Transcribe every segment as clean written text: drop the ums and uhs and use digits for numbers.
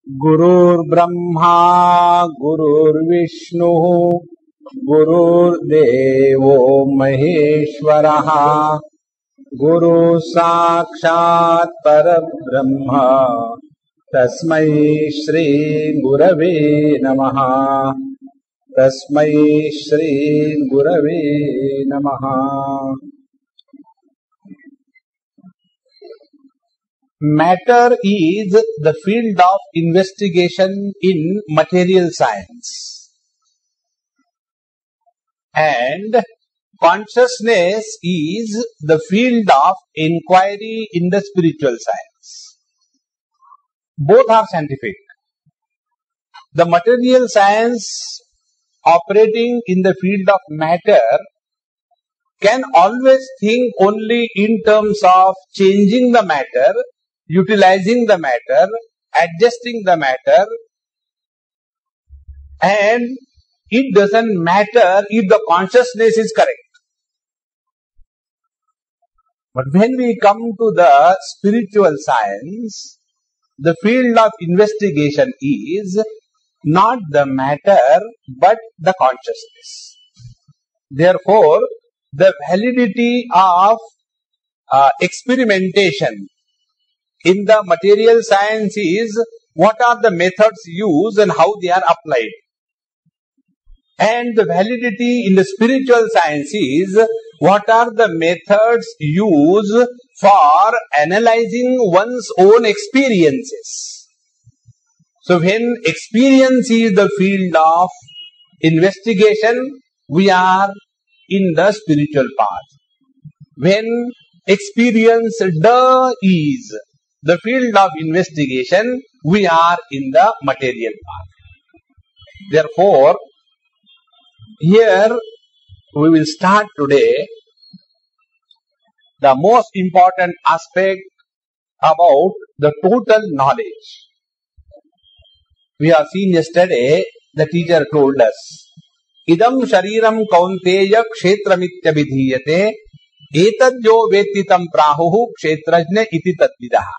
Gurur Brahma, Gurur Vishnu, Gurur Devo Maheshwaraha, Guru Sakshat Parabrahma, Tasmai Shri Gurave Namaha, Tasmai Shri Gurave Namaha. Matter is the field of investigation in material science, and consciousness is the field of inquiry in the spiritual science. Both are scientific. The material science operating in the field of matter can always think only in terms of changing the matter, utilizing the matter, adjusting the matter, and it doesn't matter if the consciousness is correct. But when we come to the spiritual science, the field of investigation is not the matter but the consciousness. Therefore, the validity of experimentation in the material science is what are the methods used and how they are applied. And the validity in the spiritual science is what are the methods used for analyzing one's own experiences. So when experience is the field of investigation, we are in the spiritual path. When experience is the field of investigation, we are in the material path. Therefore, here we will start today the most important aspect about the total knowledge. We have seen yesterday, the teacher told us, Idam shariram kaunteya kshetramitya vidhiyate etadyo vetitam prahuhu kshetrajna iti tadvidaha.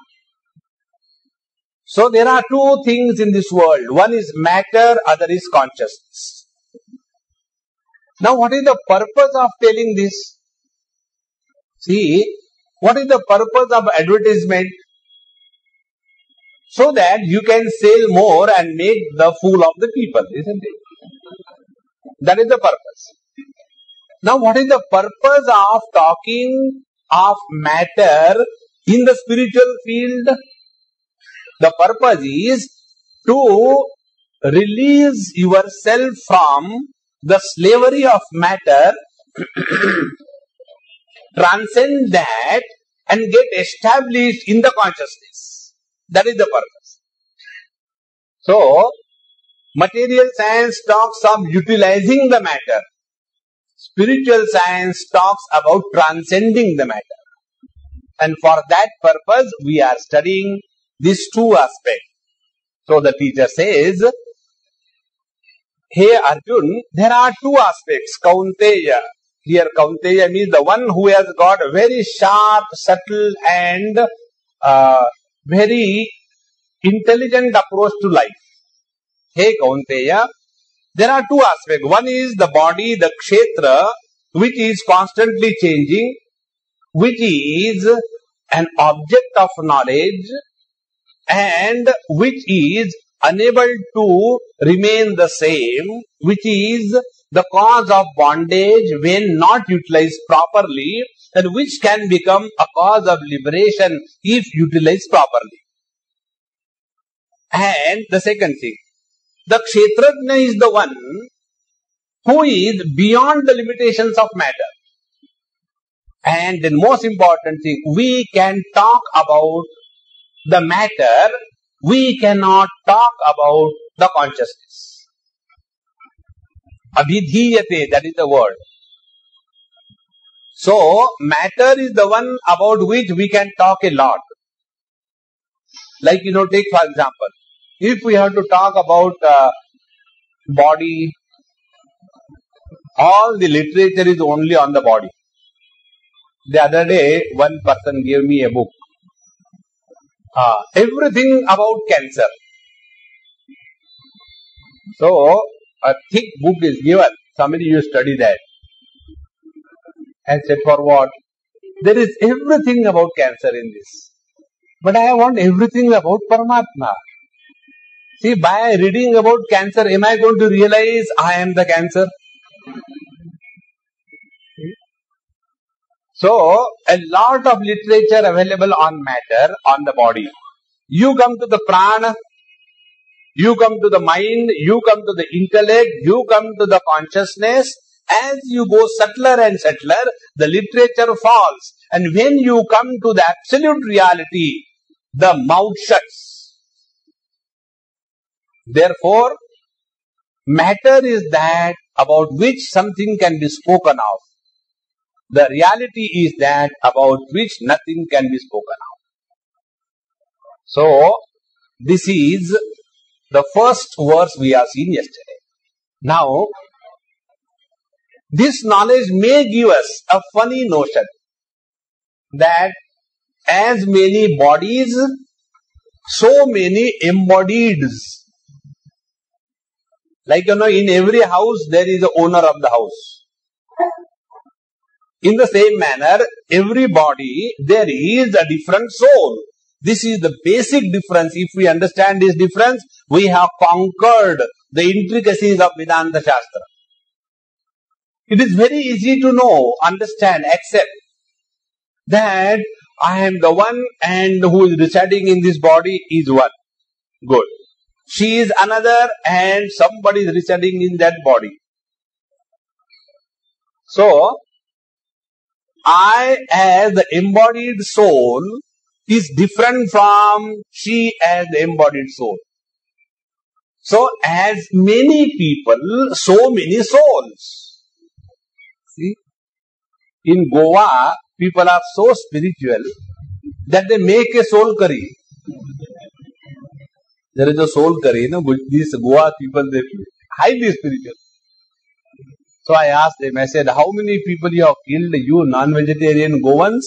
So there are two things in this world. One is matter, other is consciousness. Now what is the purpose of telling this? See, what is the purpose of advertisement? So that you can sell more and make the fool of the people, isn't it? That is the purpose. Now what is the purpose of talking of matter in the spiritual field? The purpose is to release yourself from the slavery of matter, transcend that and get established in the consciousness. That is the purpose. So, material science talks of utilizing the matter. Spiritual science talks about transcending the matter. And for that purpose, we are studying these two aspects. So the teacher says, Hey Arjun, there are two aspects, Kaunteya. Here Kaunteya means the one who has got a very sharp, subtle and very intelligent approach to life. Hey Kaunteya, there are two aspects. One is the body, the kshetra, which is constantly changing, which is an object of knowledge and which is unable to remain the same, which is the cause of bondage when not utilized properly, and which can become a cause of liberation if utilized properly. And the second thing, the kshetrajna is the one who is beyond the limitations of matter. And the most important thing, we can talk about the matter, we cannot talk about the consciousness. Abhidhiyate, that is the word. So, matter is the one about which we can talk a lot. Like, take for example, if we have to talk about body, all the literature is only on the body. The other day, one person gave me a book. Everything about cancer. So, a thick book is given. Somebody you study that. And said, for what? There is everything about cancer in this. But I want everything about Paramatma. See, by reading about cancer, am I going to realize I am the cancer? So, a lot of literature available on matter, on the body. You come to the prana, you come to the mind, you come to the intellect, you come to the consciousness. As you go subtler and subtler, the literature falls. And when you come to the absolute reality, the mouth shuts. Therefore, matter is that about which something can be spoken of. The reality is that about which nothing can be spoken of. So, this is the first verse we have seen yesterday. Now, this knowledge may give us a funny notion that as many bodies, so many embodieds. Like, in every house there is the owner of the house. In the same manner, every body, there is a different soul. This is the basic difference. If we understand this difference, we have conquered the intricacies of Vedanta Shastra. It is very easy to know, understand, accept that I am the one and who is residing in this body is one. Good. She is another and somebody is residing in that body. So, I as the embodied soul is different from she as the embodied soul. So, as many people, so many souls. See, in Goa, people are so spiritual that they make a soul curry. There is a soul curry, these Goa people, they highly spiritual. So I asked them, I said, how many people you have killed, you non-vegetarian Goans?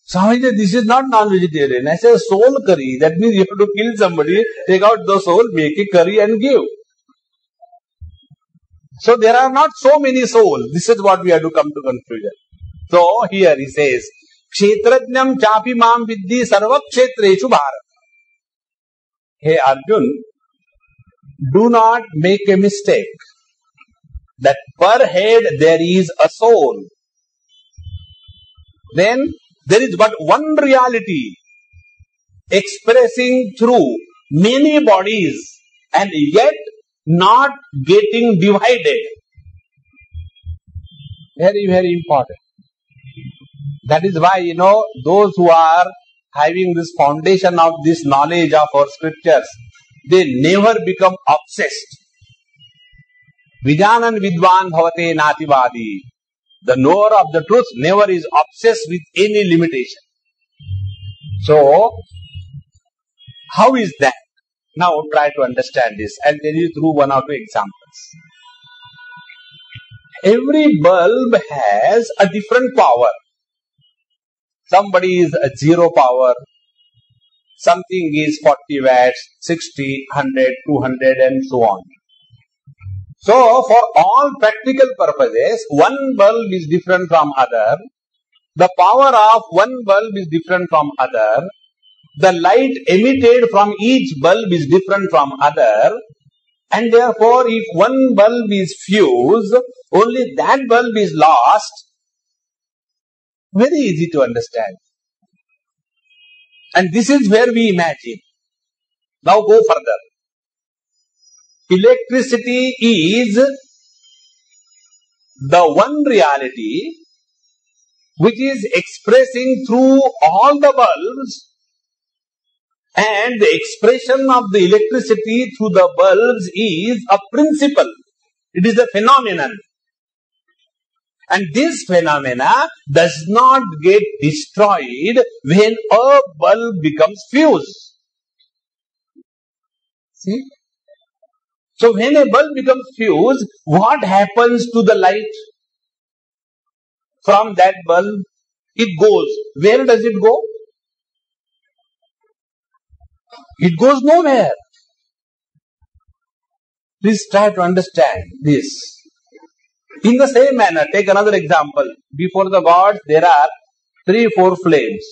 Swamiji, this is not non-vegetarian. I said, soul curry. That means you have to kill somebody, take out the soul, make a curry and give. So there are not so many souls. This is what we have to come to conclusion. So here he says, Kshetrajnam chapi mam viddhi sarva kshetreshu bharata. Hey Arjun, do not make a mistake. That per head there is a soul. Then there is but one reality expressing through many bodies and yet not getting divided. Very, very important. That is why, those who are having this foundation of this knowledge of our scriptures, they never become obsessed. Vijanan vidvan bhavate nativadi. The knower of the truth never is obsessed with any limitation. So, how is that? Now try to understand this. I'll tell you through one or two examples. Every bulb has a different power. Somebody is a 0 power. Something is 40 watts, 60, 100, 200 and so on. So, for all practical purposes, one bulb is different from other. The power of one bulb is different from other. The light emitted from each bulb is different from other. And therefore, if one bulb is fused, only that bulb is lost. Very easy to understand. And this is where we imagine. Now go further. Electricity is the one reality which is expressing through all the bulbs, and the expression of the electricity through the bulbs is a principle. It is a phenomenon. And this phenomena does not get destroyed when a bulb becomes fused. See? So when a bulb becomes fused, what happens to the light from that bulb? It goes. Where does it go? It goes nowhere. Please try to understand this. In the same manner, take another example. Before the gods, there are 3-4 flames.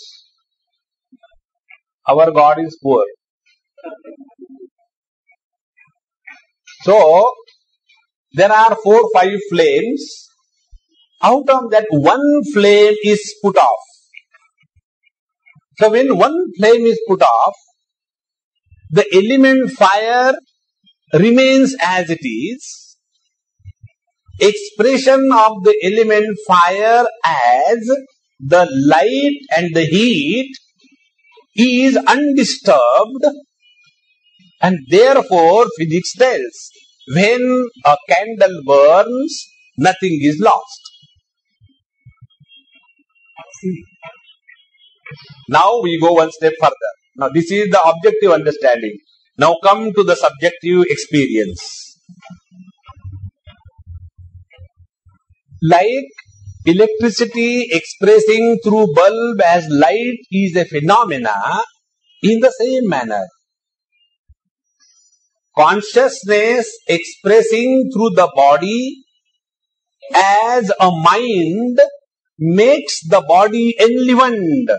Our God is poor. So, there are 4-5 flames. Out of that, one flame is put off. So, when one flame is put off, the element fire remains as it is. Expression of the element fire as the light and the heat is undisturbed, and therefore physics tells when a candle burns, nothing is lost. Now we go one step further. Now this is the objective understanding. Now come to the subjective experience. Like electricity expressing through bulb as light is a phenomena, in the same manner, consciousness expressing through the body as a mind makes the body enlivened.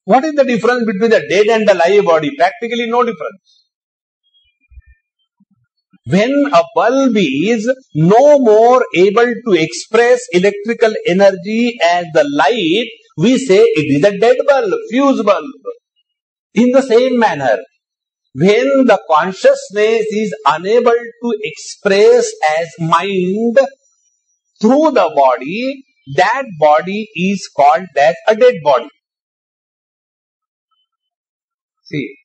What is the difference between the dead and the live body? Practically no difference. When a bulb is no more able to express electrical energy as the light, we say it is a dead bulb, fuse bulb. In the same manner, when the consciousness is unable to express as mind through the body, that body is called as a dead body. See,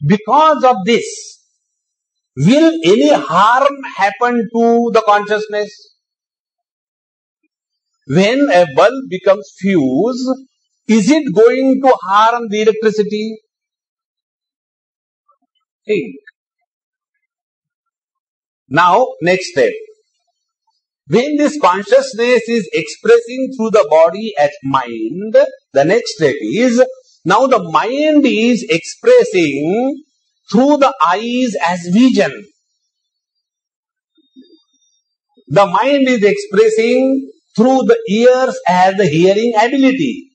because of this, will any harm happen to the consciousness? When a bulb becomes fused, is it going to harm the electricity? Think. Now, next step. When this consciousness is expressing through the body as mind, the next step is, now the mind is expressing through the eyes as vision. The mind is expressing through the ears as the hearing ability.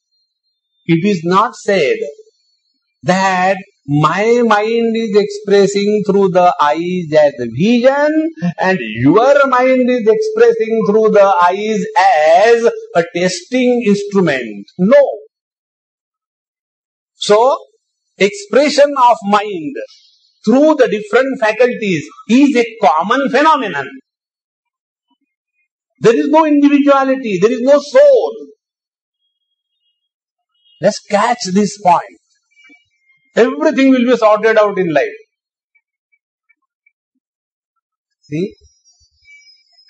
It is not said that my mind is expressing through the eyes as vision and your mind is expressing through the eyes as a testing instrument. No. So, expression of mind through the different faculties is a common phenomenon. There is no individuality, there is no soul. Let's catch this point. Everything will be sorted out in life. See,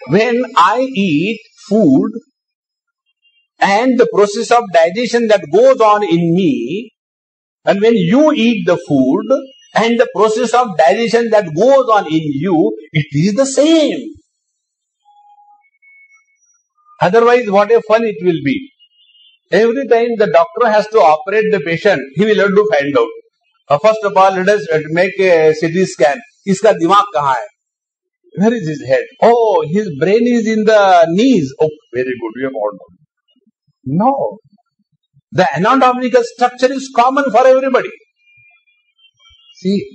when I eat food and the process of digestion that goes on in me, and when you eat the food and the process of digestion that goes on in you, it is the same. Otherwise, what a fun it will be. Every time the doctor has to operate the patient, he will have to find out. First of all, let us make a CT scan. Iska dimag kahan hai? Where is his head? Oh, his brain is in the knees. Oh, very good, we have all done. No. The anatomical structure is common for everybody. See.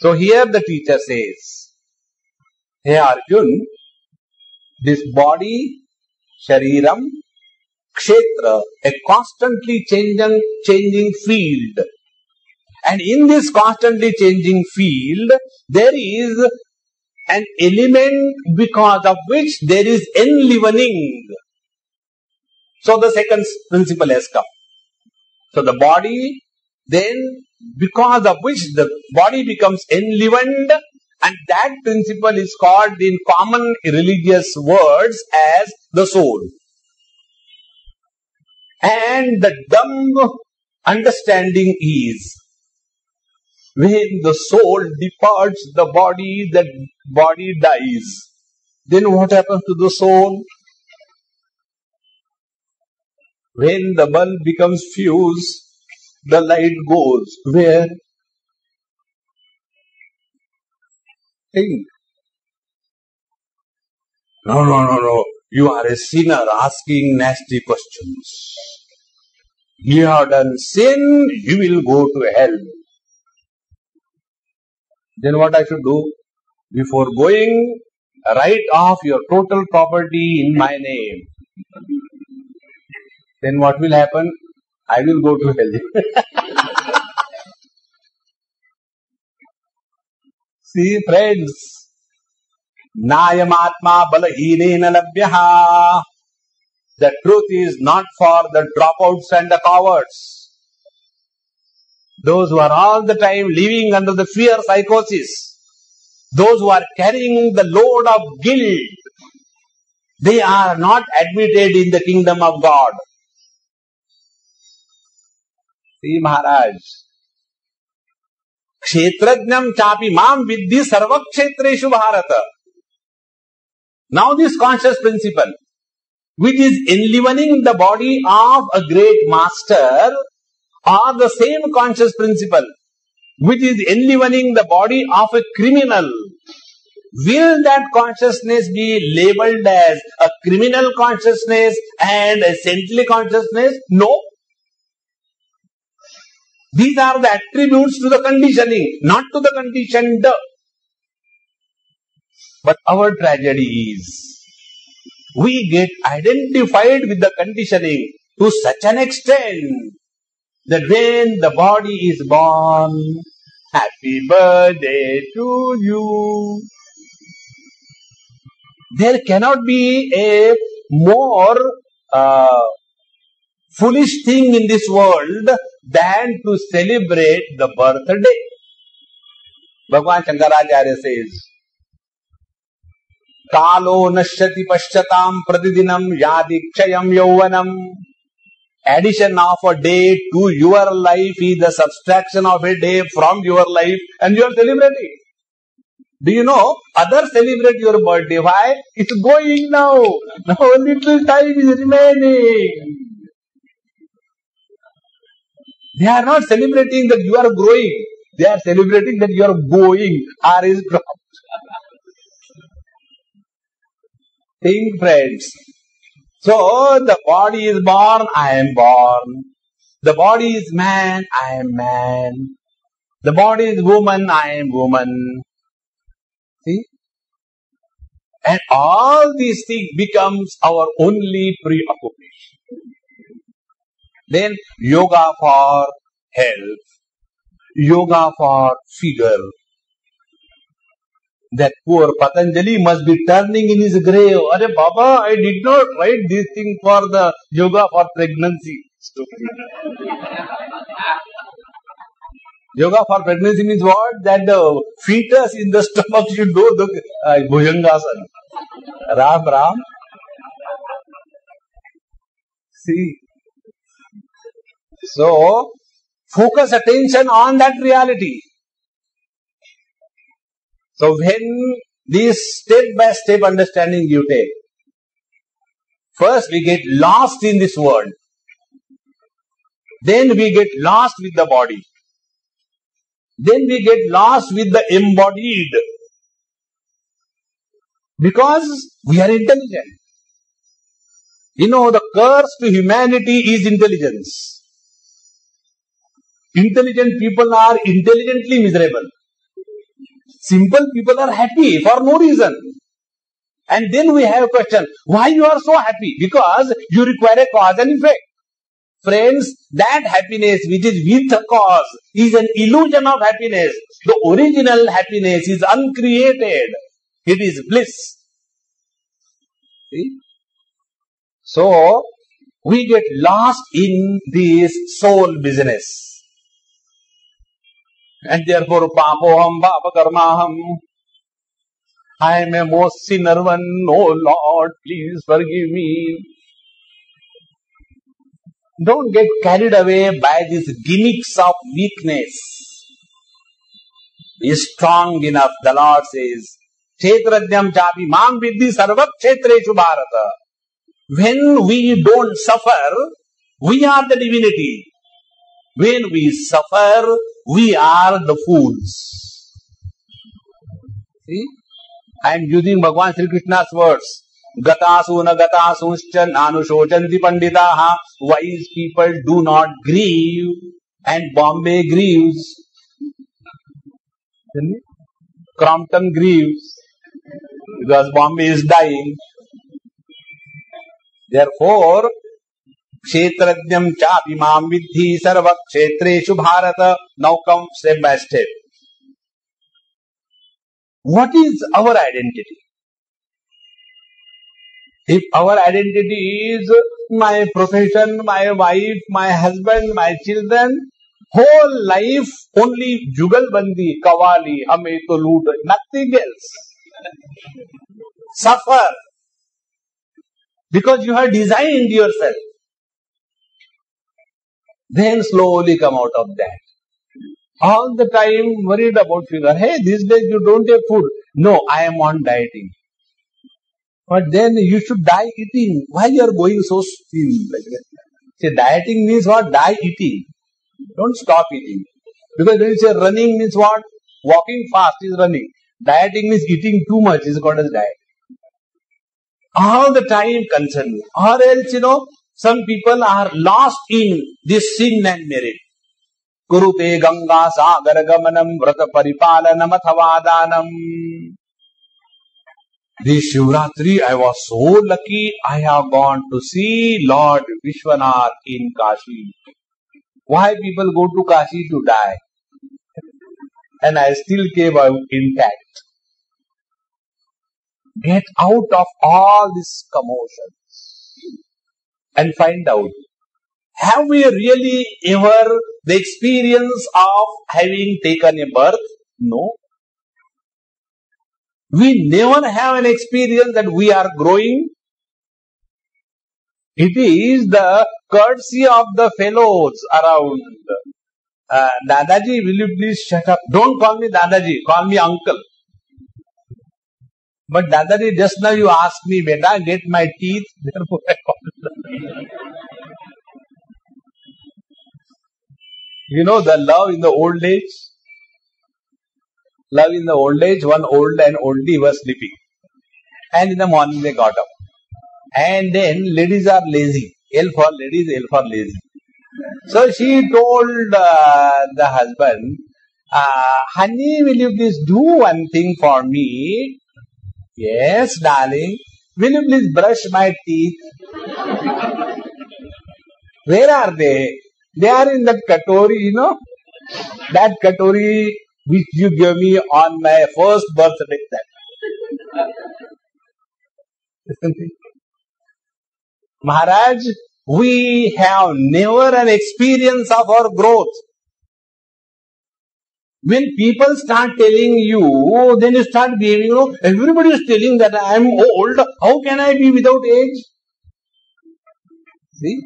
So here the teacher says, hey Arjun, this body, shariram, kshetra, a constantly changing field. And in this constantly changing field, there is an element because of which there is enlivening. So the second principle has come. So the body, then because of which the body becomes enlivened, and that principle is called in common religious words as the soul. And the dumb understanding is, when the soul departs the body dies. Then what happens to the soul? When the bulb becomes fused, the light goes. Where? Think. No. You are a sinner asking nasty questions. You have done sin, you will go to hell. Then what I should do? Before going, write off your total property in my name. Then what will happen? I will go to hell. See, friends, Nayam Atma Balaheenena Labhyaha. The truth is not for the dropouts and the cowards. Those who are all the time living under the fear psychosis, those who are carrying the load of guilt, they are not admitted in the kingdom of God. See, Maharaj, Kshetrajnam chapi mam viddhi sarva kshetreshu bharata. Now this conscious principle, which is enlivening the body of a great master, or the same conscious principle, which is enlivening the body of a criminal, will that consciousness be labeled as a criminal consciousness and a saintly consciousness? No. These are the attributes to the conditioning, not to the conditioned. But our tragedy is, we get identified with the conditioning to such an extent that when the body is born, happy birthday to you. There cannot be a more foolish thing in this world than to celebrate the birthday. Bhagavan Shankaracharya says, Kalo nashyati paschyatam pratidinam yadi kshayam yauvanam. Addition of a day to your life is the subtraction of a day from your life, and you are celebrating. Do you know, others celebrate your birthday. Why? It's going now. Now a little time is remaining. They are not celebrating that you are growing. They are celebrating that you are going. R is dropped. Think, friends. So, the body is born, I am born. The body is man, I am man. The body is woman, I am woman. See? And all these things becomes our only preoccupation. Then yoga for health, yoga for figure. That poor Patanjali must be turning in his grave. Arey Baba, I did not write this thing for the yoga for pregnancy. Yoga for pregnancy means what? That the fetus in the stomach should do the Bhujangasana. Ram. See. So, focus attention on that reality. So, when this step-by-step understanding you take, first we get lost in this world. Then we get lost with the body. Then we get lost with the embodied. Because we are intelligent. You know, the curse to humanity is intelligence. Intelligent people are intelligently miserable. Simple people are happy for no reason. And then we have a question, why you are so happy? Because you require a cause and effect. Friends, that happiness which is with a cause is an illusion of happiness. The original happiness is uncreated. It is bliss. See? So, we get lost in this soul business. And therefore, papoham, papakarmaham. I am a most sinner one. Oh Lord, please forgive me. Don't get carried away by these gimmicks of weakness. Be strong enough, the Lord says. Kshetrajnam chapi mam viddhi sarva kshetreshu bharata. When we don't suffer, we are the divinity. When we suffer, we are the fools. See? I am using Bhagavan Sri Krishna's words. Gatasuna gatasunschan anushojanti panditaha. Wise people do not grieve and Bombay grieves. Crompton grieves because Bombay is dying. Therefore, Kshetrajnam chapi mam vidhi sarva kshetreshu bharata. Now come step by step. What is our identity? If our identity is my profession, my wife, my husband, my children, whole life only jugalbandi, kawali, hame to loot, nothing else. Suffer. Because you have designed yourself. Then slowly come out of that. All the time worried about figure. Hey, these days you don't have food. No, I am on dieting. But then you should die eating. Why you are going so thin like that? See, dieting means what? Die eating. Don't stop eating. Because when you say running means what? Walking fast is running. Dieting means eating too much is called as diet. All the time concerned. Or else, some people are lost in this sin and merit. Kurute Ganga Sagar Gamanam Vrata Paripalanam Athavadanam. This Shivratri, I was so lucky, I have gone to see Lord Vishwanath in Kashi. Why people go to Kashi? To die. And I still came out intact. Get out of all this commotions and find out. Have we really ever the experience of having taken a birth? No. We never have an experience that we are growing. It is the courtesy of the fellows around. Dadaji, will you please shut up? Don't call me Dadaji, call me uncle. But Dadaji, just now you asked me, beta, get my teeth. Therefore I called. The love in the old age. Love in the old age, one old and oldie was sleeping. And in the morning they got up. And then ladies are lazy. L for ladies, L for lazy. So she told the husband, honey, will you please do one thing for me? Yes, darling. Will you please brush my teeth? Where are they? They are in that katori, That katori which you gave me on my first birthday. Isn't it? Maharaj, we have never an experience of our growth. When people start telling you, then you start giving, everybody is telling that I am old. How can I be without age? See?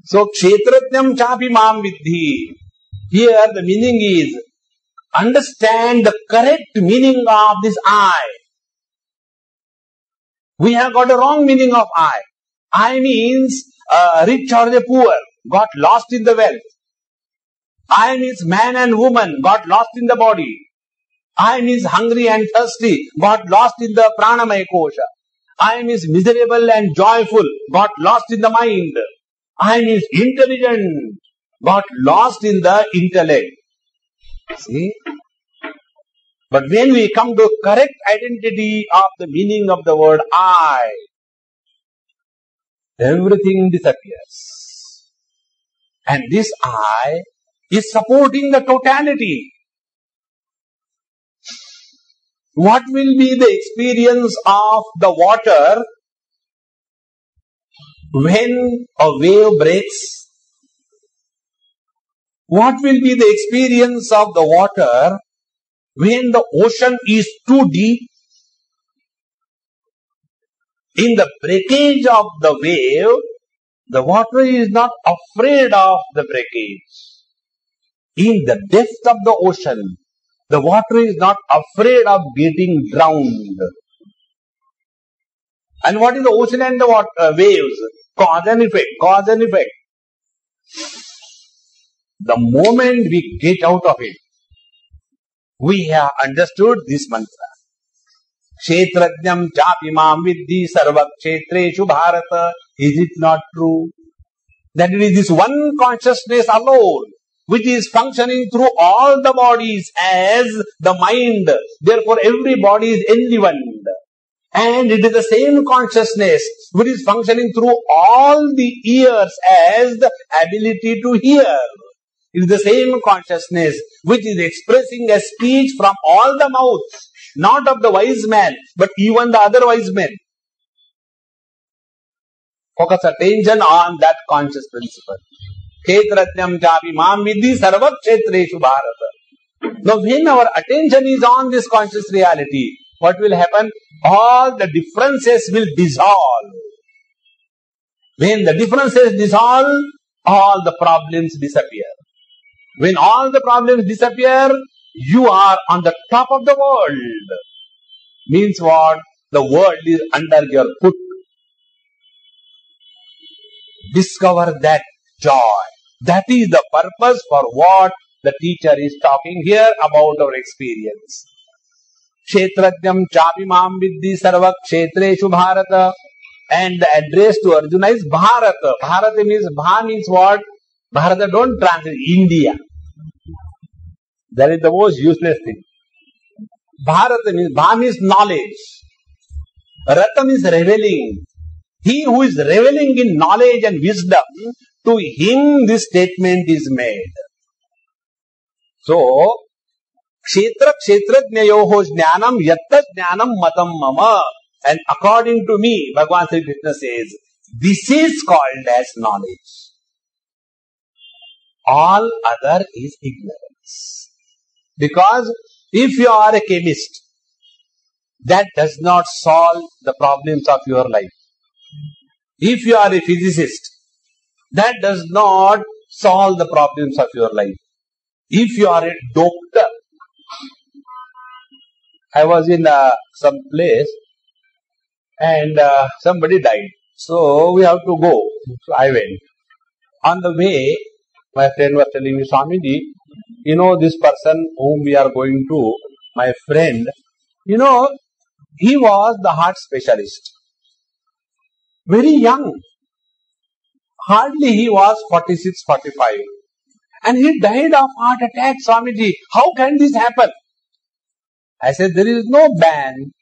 So, kshetratnyam chapi mam vidhi. Here the meaning is, understand the correct meaning of this I. We have got a wrong meaning of I. I means rich or the poor, got lost in the wealth. I means man and woman, got lost in the body. I means hungry and thirsty, got lost in the pranamaya kosha. I means miserable and joyful, got lost in the mind. I means intelligent, got lost in the intellect. See? But when we come to correct identity of the meaning of the word I, everything disappears. And this I is supporting the totality. What will be the experience of the water when a wave breaks? What will be the experience of the water when the ocean is too deep? In the breakage of the wave, the water is not afraid of the breakage. In the depth of the ocean, the water is not afraid of getting drowned. And what is the ocean and the waves? Cause and effect, cause and effect. The moment we get out of it, we have understood this mantra. Kshetrajnam chapimam viddhi sarva kshetreshu bharata. Is it not true? That it is this one consciousness alone which is functioning through all the bodies as the mind. Therefore, every body is enlivened. And it is the same consciousness which is functioning through all the ears as the ability to hear. It is the same consciousness which is expressing a speech from all the mouths, not of the wise man, but even the other wise men. Focus attention on that conscious principle. Kshetrajnam chapi mam viddhi sarva kshetreshu bharata. Now, when our attention is on this conscious reality, what will happen? All the differences will dissolve. When the differences dissolve, all the problems disappear. When all the problems disappear, you are on the top of the world. Means what? The world is under your foot. Discover that joy. That is the purpose for what the teacher is talking here about our experience. Kshetrajnam chapimam viddhi sarva kshetreshu bharata. And the address to Arjuna is Bharata. Bharata means, Bha means what? Bharata don't translate India. That is the most useless thing. Bharata means, Bha means knowledge. Rata means reveling. He who is reveling in knowledge and wisdom, to him this statement is made. So, Kshetra kshetrajnayoho jnanam yatta jnanam matam mama. And according to me, Bhagavan Sri Krishna says, this is called as knowledge. All other is ignorance. Because if you are a chemist, that does not solve the problems of your life. If you are a physicist, that does not solve the problems of your life. If you are a doctor, I was in some place and somebody died. So we have to go. So I went. On the way, my friend was telling me, Swamiji, you know this person whom we are going to, my friend, you know, he was the heart specialist. Very young. Hardly he was 46, 45. And he died of heart attack, Swamiji. How can this happen? I said, there is no ban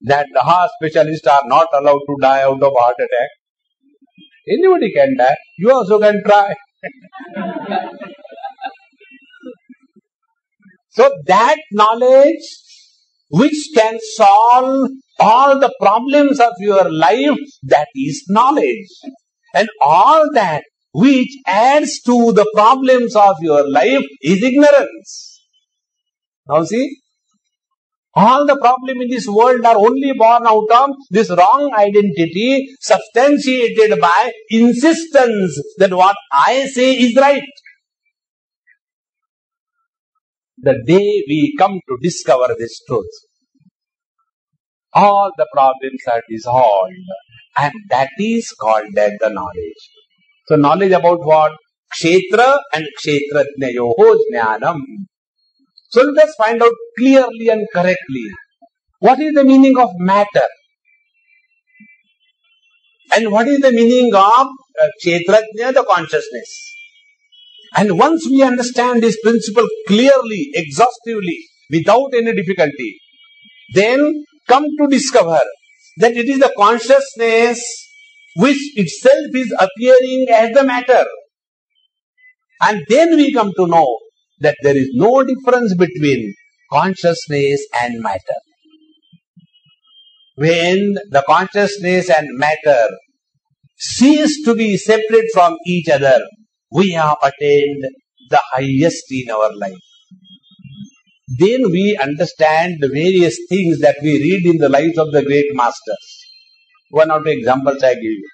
that the heart specialists are not allowed to die out of heart attack. Anybody can die. You also can try. So that knowledge which can solve all the problems of your life, that is knowledge. And all that which adds to the problems of your life is ignorance. Now see, all the problems in this world are only born out of this wrong identity substantiated by insistence that what I say is right. The day we come to discover this truth, all the problems are dissolved, and that is called as the knowledge. So knowledge about what? Kshetra and kshetrajnayoho jnanam. So let us find out clearly and correctly what is the meaning of matter and what is the meaning of kshetrajna, the consciousness. And once we understand this principle clearly, exhaustively, without any difficulty, then come to discover that it is the consciousness which itself is appearing as the matter. And then we come to know that there is no difference between consciousness and matter. When the consciousness and matter cease to be separate from each other, we have attained the highest in our life. Then we understand the various things that we read in the lives of the great masters. One or two examples I give you.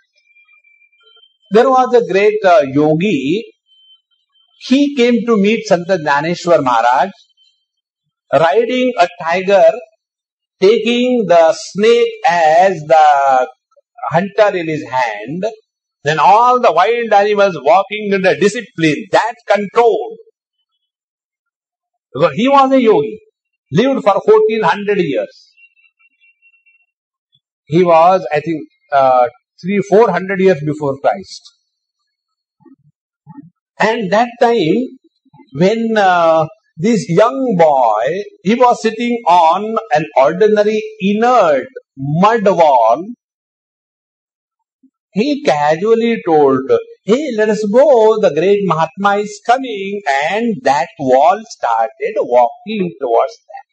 There was a great yogi. He came to meet Santa Jnaneshwar Maharaj, riding a tiger, taking the snake as the hunter in his hand, then all the wild animals walking in the discipline, that control. Because he was a yogi, lived for 1400 years. He was, I think, 300-400 years before Christ. And that time, when this young boy, he was sitting on an ordinary inert mud wall, he casually told, hey, let us go, the great Mahatma is coming, and that wall started walking towards that.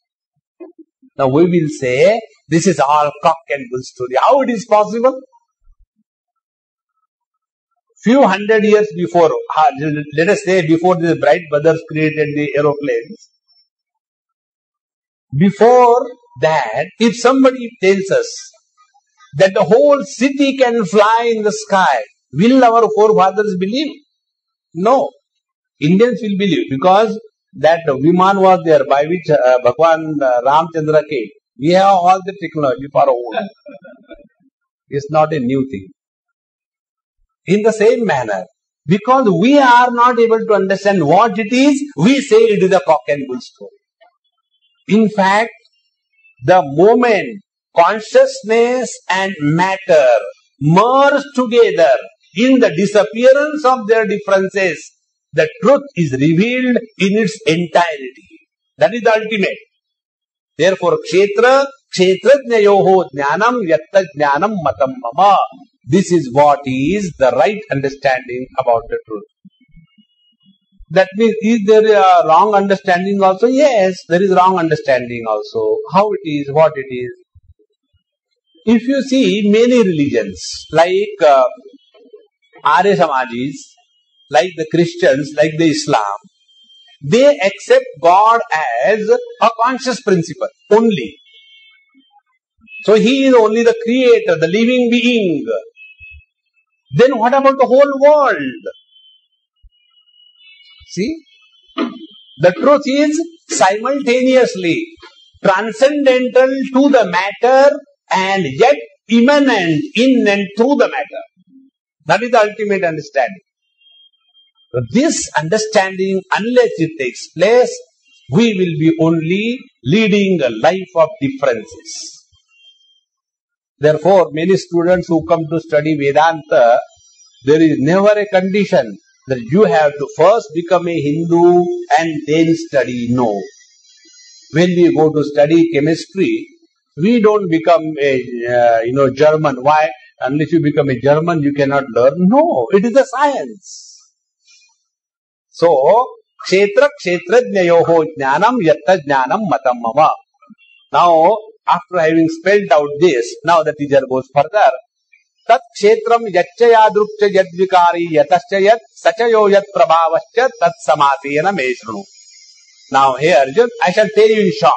Now we will say, this is all cock and bull story. How it is possible? Few hundred years before, let us say before the Bright brothers created the aeroplanes, before that, if somebody tells us that the whole city can fly in the sky, will our forefathers believe? No. Indians will believe, because that Viman was there by which Bhagwan Ramchandra came. We have all the technology for old. It's not a new thing. In the same manner, because we are not able to understand what it is, we say it is a cock and bull story. In fact, the moment consciousness and matter merge together in the disappearance of their differences, the truth is revealed in its entirety. That is the ultimate. Therefore, kshetrajnayoho jnanam yatta jnanam matam mama. This is what is the right understanding about the truth. That means, is there a wrong understanding also? Yes, there is wrong understanding also. How it is, what it is. If you see many religions, like Arya Samajis, like the Christians, like the Islam, they accept God as a conscious principle only. So he is only the creator, the living being. Then what about the whole world? See, the truth is simultaneously transcendental to the matter and yet immanent in and through the matter. That is the ultimate understanding. So this understanding, unless it takes place, we will be only leading a life of differences. Therefore, many students who come to study Vedanta, there is never a condition that you have to first become a Hindu and then study. No. When we go to study chemistry, we don't become a German. Why? Unless you become a German, you cannot learn. No, it is a science. So, kshetrajnayoho jnanam yatta jnanam matam mama. Now, after having spelled out this, now the teacher goes further. Tat kshetram yachayadrukcha yadvikari yatascha yat sachayo yat prabhavascha tat samasena meshrunu. Now here, I shall tell you in short.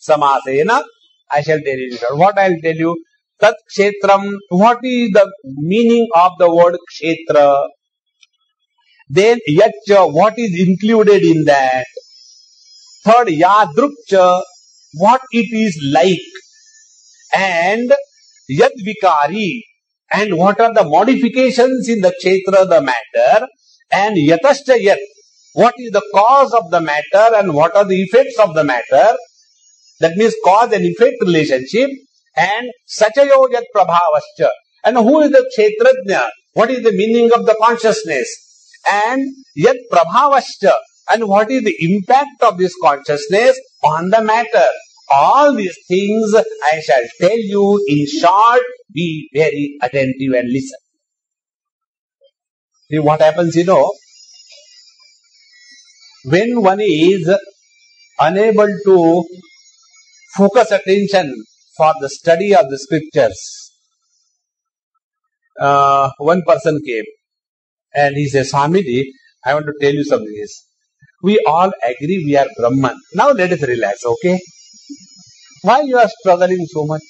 Samasena, I shall tell you in short. What I will tell you? Tat kshetram, what is the meaning of the word kshetra? Then yacha, what is included in that? Third, yadrukcha, what it is like. And yadvikari, and what are the modifications in the kshetra, the matter. And yatascha yat, what is the cause of the matter and what are the effects of the matter. That means cause and effect relationship. And sachayo yat prabhavascha, and who is the kshetrajna? What is the meaning of the consciousness? And yat prabhavascha, and what is the impact of this consciousness on the matter. All these things I shall tell you in short. Be very attentive and listen. See what happens, when one is unable to focus attention for the study of the scriptures, one person came and he says, Swamiji, I want to tell you something. We all agree we are Brahman. Now let us relax, okay? Why you are struggling so much?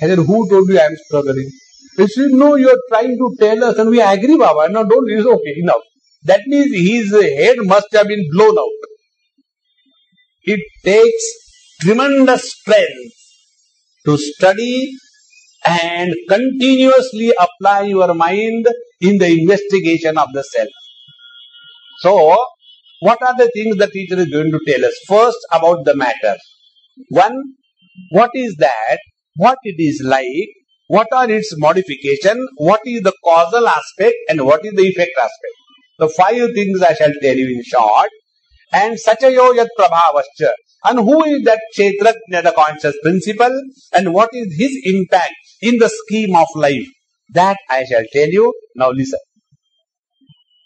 I said, who told you I am struggling? He said, no, you are trying to tell us and we agree, Baba. No, don't, it's okay, enough. That means his head must have been blown out. It takes tremendous strength to study and continuously apply your mind in the investigation of the self. So, what are the things the teacher is going to tell us? First, about the matter. One, what is that? What it is like? What are its modification? What is the causal aspect and what is the effect aspect? The 5 things I shall tell you in short. And Sachayo Yat Prabhavascha. And who is that Kshetrajna, the conscious principle? And what is his impact in the scheme of life? That I shall tell you. Now listen.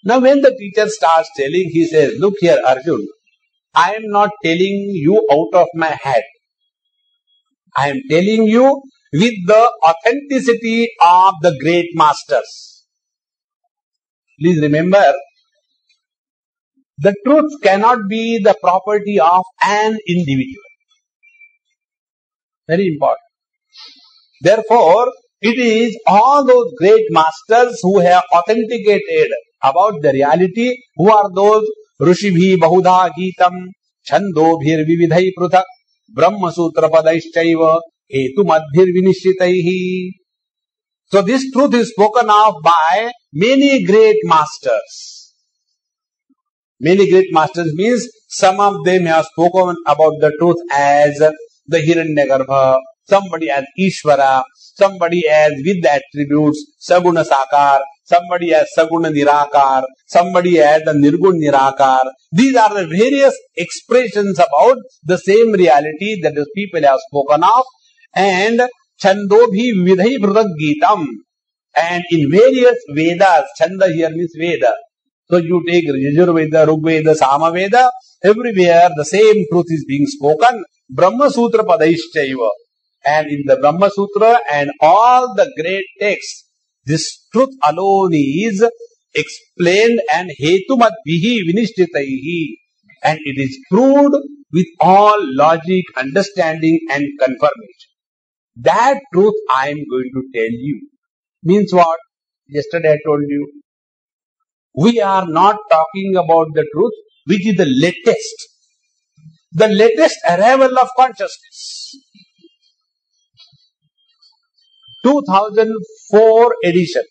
Now when the teacher starts telling, he says, look here Arjun, I am not telling you out of my head. I am telling you with the authenticity of the great masters. Please remember, the truth cannot be the property of an individual. Very important. Therefore, it is all those great masters who have authenticated about the reality. Who are those? Rushibhi Bahudha Gitam Chandobhir Vividhai Pruthak Brahma Sutra Padaishchaiva Hetu Madhir Vinishitaihi. So this truth is spoken of by many great masters. Many great masters means some of them have spoken about the truth as the Hiranyagarbha, somebody as Ishvara, somebody as with the attributes Saguna Sakar, somebody as Saguna Nirakar, somebody as the Nirgun Nirakar. These are the various expressions about the same reality that the people have spoken of. And Chandobhi Vidhai Pruthak Gitam. And in various Vedas, Chanda here means Veda. So you take Yajurveda, Rigveda, Samaveda, everywhere the same truth is being spoken. Brahma Sutra Padaishchaiva. And in the Brahma Sutra and all the great texts, this truth alone is explained and Hetumadvihi Vinishtitaihi. And it is proved with all logic, understanding and confirmation. That truth I am going to tell you. Means what? Yesterday I told you. We are not talking about the truth which is the latest arrival of consciousness. 2004 edition.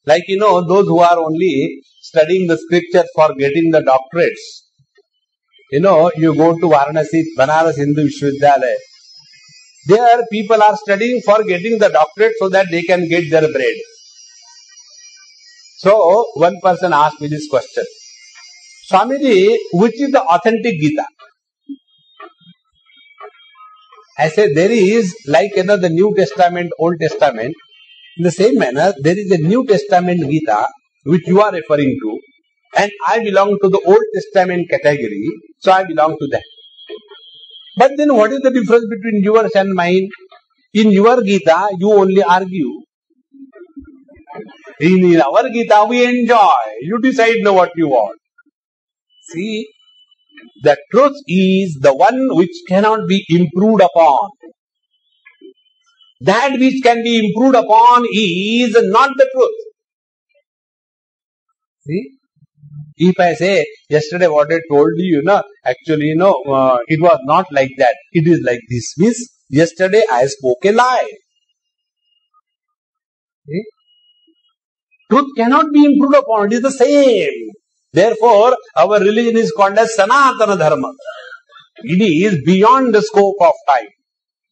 Like those who are only studying the scriptures for getting the doctorates. You go to Varanasi, Banaras Hindu Vishwavidyalaya. There people are studying for getting the doctorate so that they can get their bread. So, one person asked me this question. Swamiji, which is the authentic Gita? I said, there is like the New Testament, Old Testament. In the same manner, there is a New Testament Gita which you are referring to. And I belong to the Old Testament category. So, I belong to that. But then what is the difference between yours and mine? In your Gita, you only argue. In our Gita, we enjoy. You decide now what you want. See, the truth is the one which cannot be improved upon. That which can be improved upon is not the truth. See, if I say, yesterday what I told you, actually, it was not like that. It is like this. Means, yesterday I spoke a lie. See? Truth cannot be improved upon. It is the same. Therefore, our religion is called as Sanatana Dharma. It is beyond the scope of time.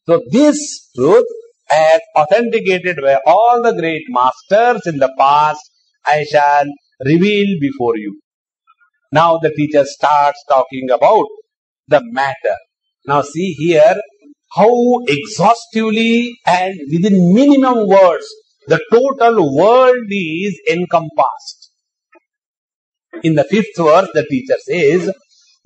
So, this truth, as authenticated by all the great masters in the past, I shall reveal before you. Now, the teacher starts talking about the matter. Now, see here how exhaustively and within minimum words the total world is encompassed. In the 5th verse, the teacher says,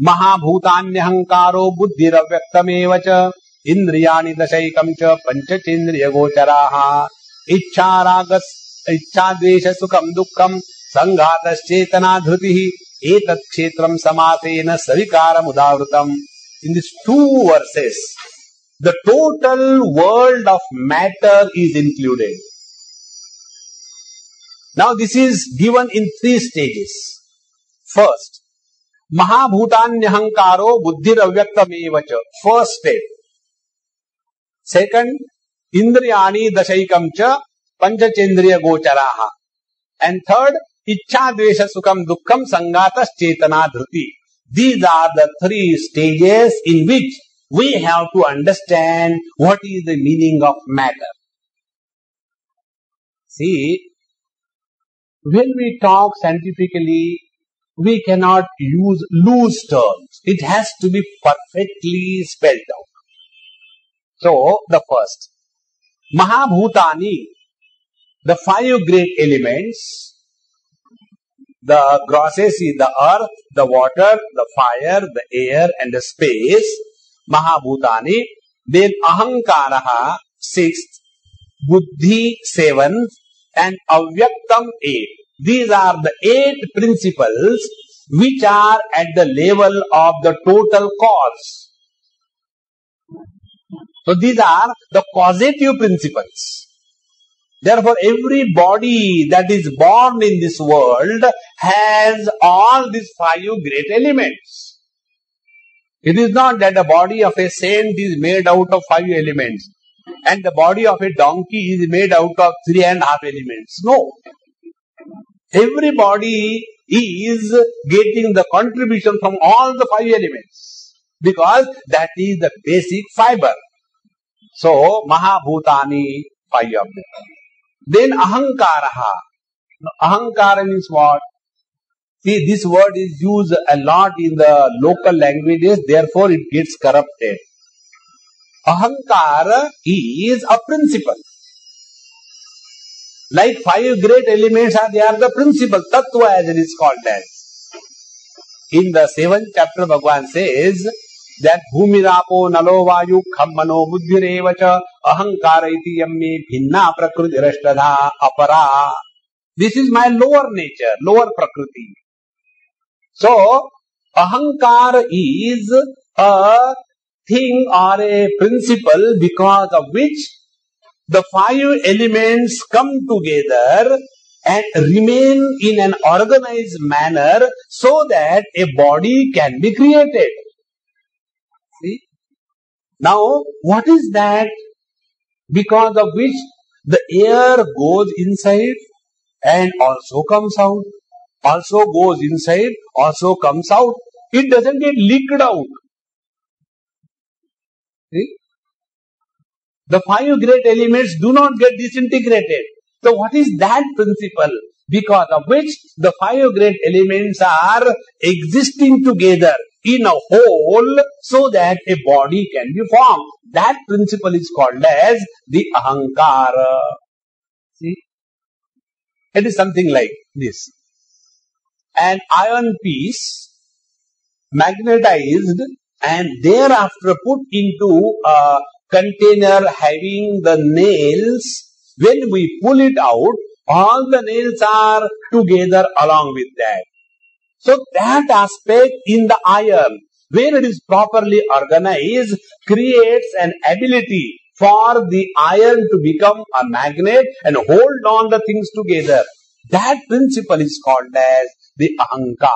Mahabhutanyahankaro buddhiravyaktamevacha indriyani dashaikam cha panchachendriya gocharaha ichcharagas ichchadvesha sukham dukkham sanghatas chetana dhrutihi etat kshetram samatena savikaram udavrutam. In these 2 verses, the total world of matter is included. Now this is given in 3 stages. First, Mahabhutanyahankaro buddhiravyaktamevacha. First step. Second, Indriyani dashaikam cha panchachendriya gocharaha. And third, Ichha, Dvesha, Sukham, Dukkham, Sangatas, Chetana, Dhruti. These are the three stages in which we have to understand what is the meaning of matter. See, when we talk scientifically, we cannot use loose terms. It has to be perfectly spelled out. So, the first, Mahabhutani, the five great elements, the grosses is the earth, the water, the fire, the air and the space, Mahabhutani. Then Ahankaraha, sixth, Buddhi, seventh, and Avyaktam, eighth. These are the 8 principles which are at the level of the total cause. So these are the causative principles. Therefore, every body that is born in this world has all these 5 great elements. It is not that the body of a saint is made out of 5 elements and the body of a donkey is made out of 3.5 elements. No. Every body is getting the contribution from all the 5 elements because that is the basic fiber. So, Mahabhutani, 5 of them. Then Ahankaraha. Ahankara means what? See, this word is used a lot in the local languages, therefore it gets corrupted. Ahankara is a principle. Like 5 great elements they are the principle, tattva as it is called as. In the 7th chapter, Bhagavad says that Bhumirapo nalo vayu khammano buddhirevacha ahankara iti yamme bhinna prakriti rashtadha apara. This is my lower nature, lower prakriti. So, ahankara is a thing or a principle because of which the 5 elements come together and remain in an organized manner so that a body can be created. See? Now, what is that? Because of which the air goes inside and also comes out. Also goes inside, also comes out. It doesn't get leaked out. See? The 5 great elements do not get disintegrated. So what is that principle? Because of which the 5 great elements are existing together in a whole so that a body can be formed. That principle is called as the Ahankara. See? It is something like this. An iron piece magnetized and thereafter put into a container having the nails. When we pull it out, all the nails are together along with that. So that aspect in the iron, where it is properly organized, creates an ability for the iron to become a magnet and hold on the things together. That principle is called as the Ahankara.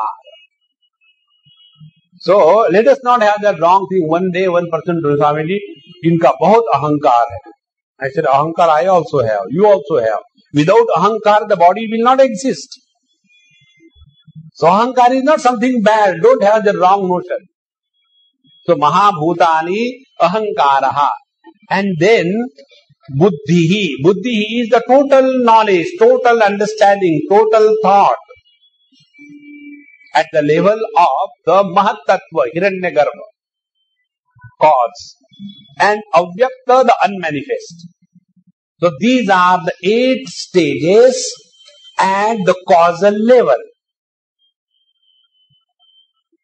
So, let us not have that wrong thing. One day, one person told Swamiji, inka bahut ahankar hai. I said, ahankar I also have, you also have. Without ahankar, the body will not exist. So, ahankar is not something bad. Don't have the wrong notion. So, Mahabhutani, ahankaraha. And then, buddhihi. Buddhihi is the total knowledge, total understanding, total thought. At the level of the Mahatattva, Hiranyagarbha, cause, and Avyakta, the unmanifest. So these are the 8 stages at the causal level.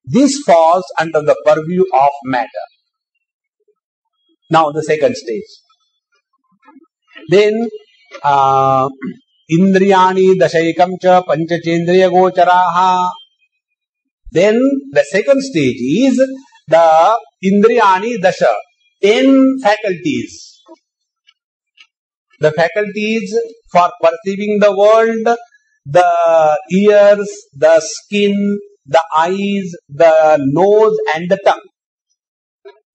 This falls under the purview of matter. Now the second stage. Then, Indriyani dashaikam cha panchachendriya gocharaha. Then the second stage is the Indriyani Dasha, 10 faculties. The faculties for perceiving the world, the ears, the skin, the eyes, the nose and the tongue.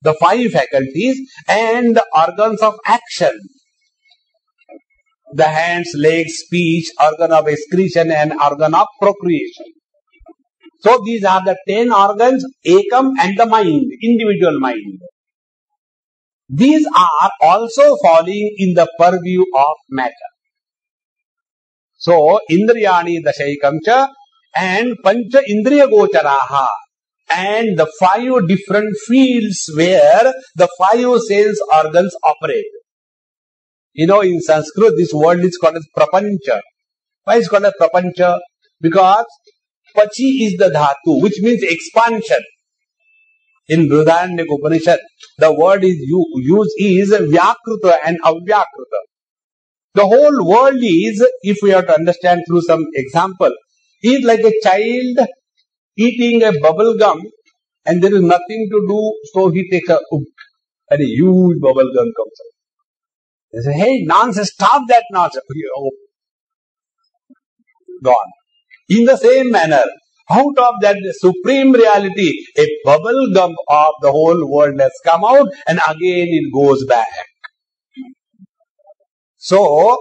The 5 faculties and the organs of action. The hands, legs, speech, organ of excretion and organ of procreation. So these are the 10 organs, Ekam and the mind, individual mind. These are also falling in the purview of matter. So, Indriyani Dashaikam cha and Pancha Indriya Gocharaha and the 5 different fields where the 5 sense organs operate. You know, in Sanskrit, this word is called as Prapancha. Why is it called as Prapancha? Because Pachi is the dhatu, which means expansion. In Brihadaranyaka Upanishad, the word is used is Vyakruta and Avyakruta. The whole world is, if we have to understand through some example, is like a child eating a bubble gum and there is nothing to do, so he takes and a huge bubble gum comes out. They say, hey, nonsense, stop that nonsense. Oh, gone. In the same manner, out of that supreme reality, a bubble gum of the whole world has come out and again it goes back. So,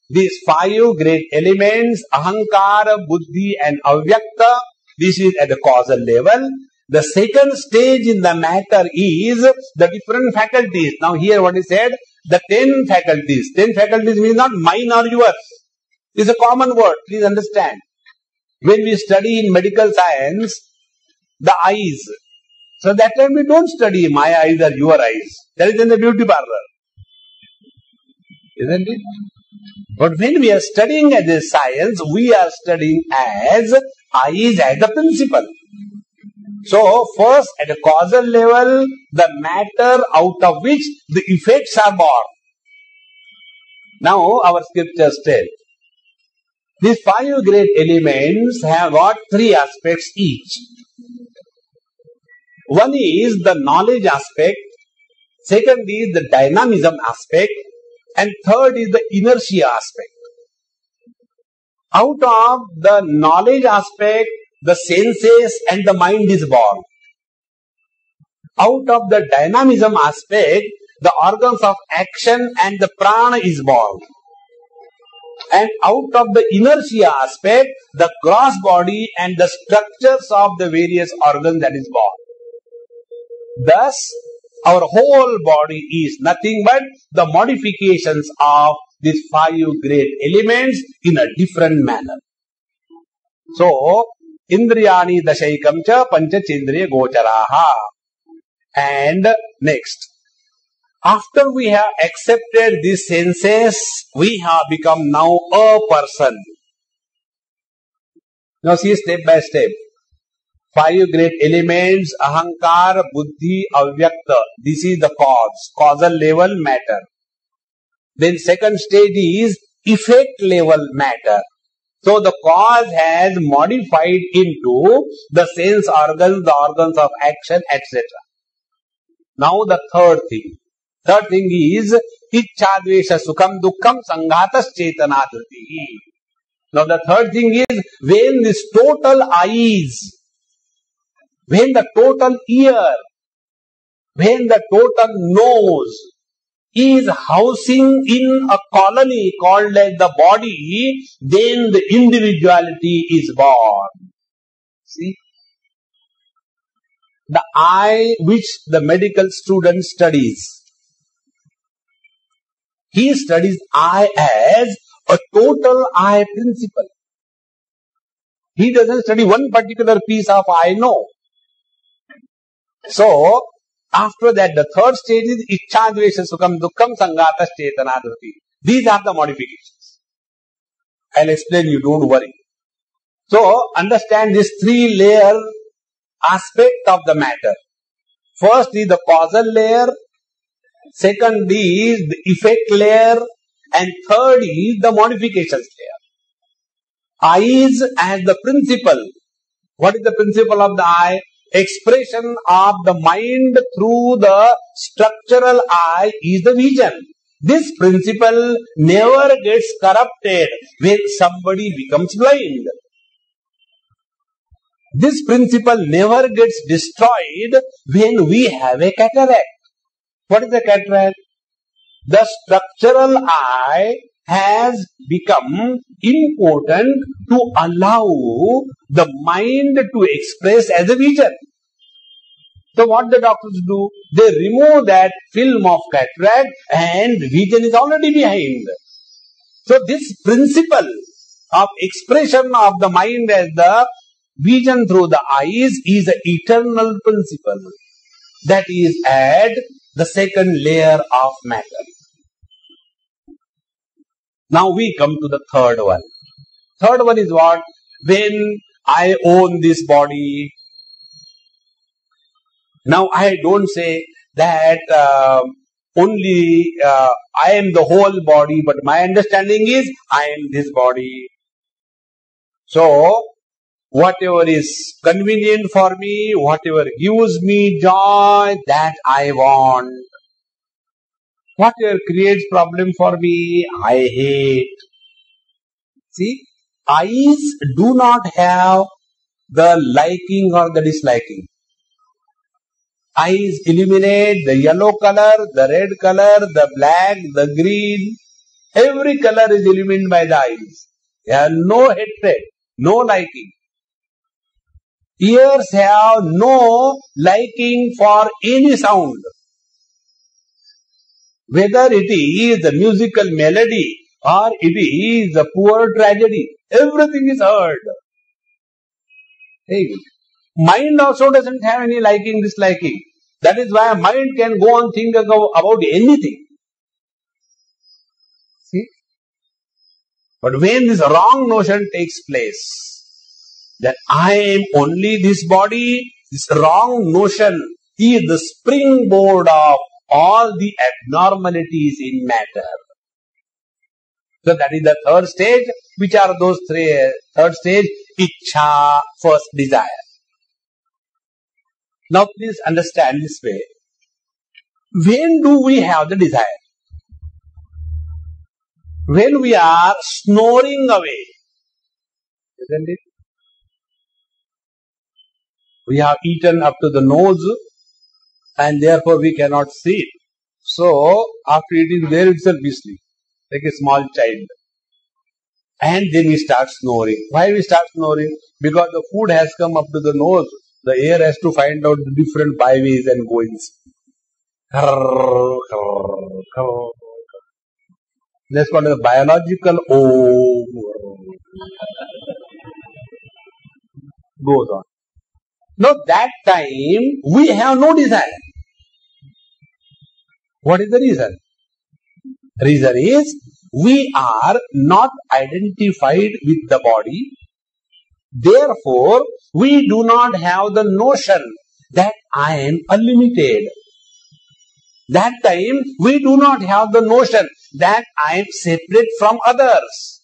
these 5 great elements, Ahankara, Buddhi and Avyakta, this is at the causal level. The second stage in the matter is the different faculties. Now here what is said, the 10 faculties. 10 faculties means not mine or yours. It's a common word, please understand. When we study in medical science, the eyes. So that time we don't study my eyes or your eyes. That is in the beauty parlor. Isn't it? But when we are studying as a science, we are studying as eyes as the principle. So first at a causal level, the matter out of which the effects are born. Now our scriptures tell. These 5 great elements have got 3 aspects each. One is the knowledge aspect, second is the dynamism aspect, and third is the inertia aspect. Out of the knowledge aspect, the senses and the mind is born. Out of the dynamism aspect, the organs of action and the prana is born. And out of the inertia aspect, the gross body and the structures of the various organs that is born. Thus, our whole body is nothing but the modifications of these 5 great elements in a different manner. So, Indriyani Dashaikam cha Pancha Chendriya Gocharaha. And next. After we have accepted these senses, we have become now a person. Now see step by step. 5 great elements, Ahankar, Buddhi, Avyakta. This is the cause, causal level matter. Then second stage is effect level matter. So the cause has modified into the sense organs, the organs of action, etc. Now the third thing. Third thing is Ichchadvesha Sukham Dukkam Sanghatas Chetanadhriti. Now the third thing is when this total eyes, when the total ear, when the total nose is housing in a colony called as the body, then the individuality is born. See? The eye which the medical student studies. He studies eye as a total eye principle. He doesn't study one particular piece of eye, no. So, after that, the third stage is Ichchadvesha Sukham Dukkam Sanghatas Chetanadhriti. These are the modifications. I'll explain you, don't worry. So, understand this 3-layer aspect of the matter. First is the causal layer, second is the effect layer, and third is the modifications layer. Eyes as the principle. What is the principle of the eye? Expression of the mind through the structural eye is the vision. This principle never gets corrupted when somebody becomes blind. This principle never gets destroyed when we have a cataract. What is a cataract? The structural eye has become important to allow the mind to express as a vision. So what the doctors do? They remove that film of cataract and vision is already behind. So this principle of expression of the mind as the vision through the eyes is an eternal principle. That is at the second layer of matter. Now we come to the third one. Third one is what? When I own this body. Now I don't say that only I am the whole body, but my understanding is I am this body. So whatever is convenient for me, whatever gives me joy, that I want. Whatever creates problem for me, I hate. See, eyes do not have the liking or the disliking. Eyes illuminate the yellow color, the red color, the black, the green. Every color is illuminated by the eyes. There are no hatred, no liking. Ears have no liking for any sound. Whether it is the musical melody or it is the poor tragedy, everything is heard. Hey, mind also doesn't have any liking, disliking. That is why mind can go on thinking about anything. See? But when this wrong notion takes place, that I am only this body, this wrong notion is the springboard of all the abnormalities in matter. So that is the third stage. Which are those three? Third stage, Ichha, first desire. Now please understand this way. When do we have the desire? When we are snoring away. Isn't it? We have eaten up to the nose and therefore we cannot sleep. So after eating there itself we sleep. Like a small child. And then we start snoring. Why we start snoring? Because the food has come up to the nose. The air has to find out the different byways and goings. That's called the biological goes on. Now that time we have no desire. What is the reason? Reason is we are not identified with the body. Therefore, we do not have the notion that I am unlimited. That time, we do not have the notion that I am separate from others.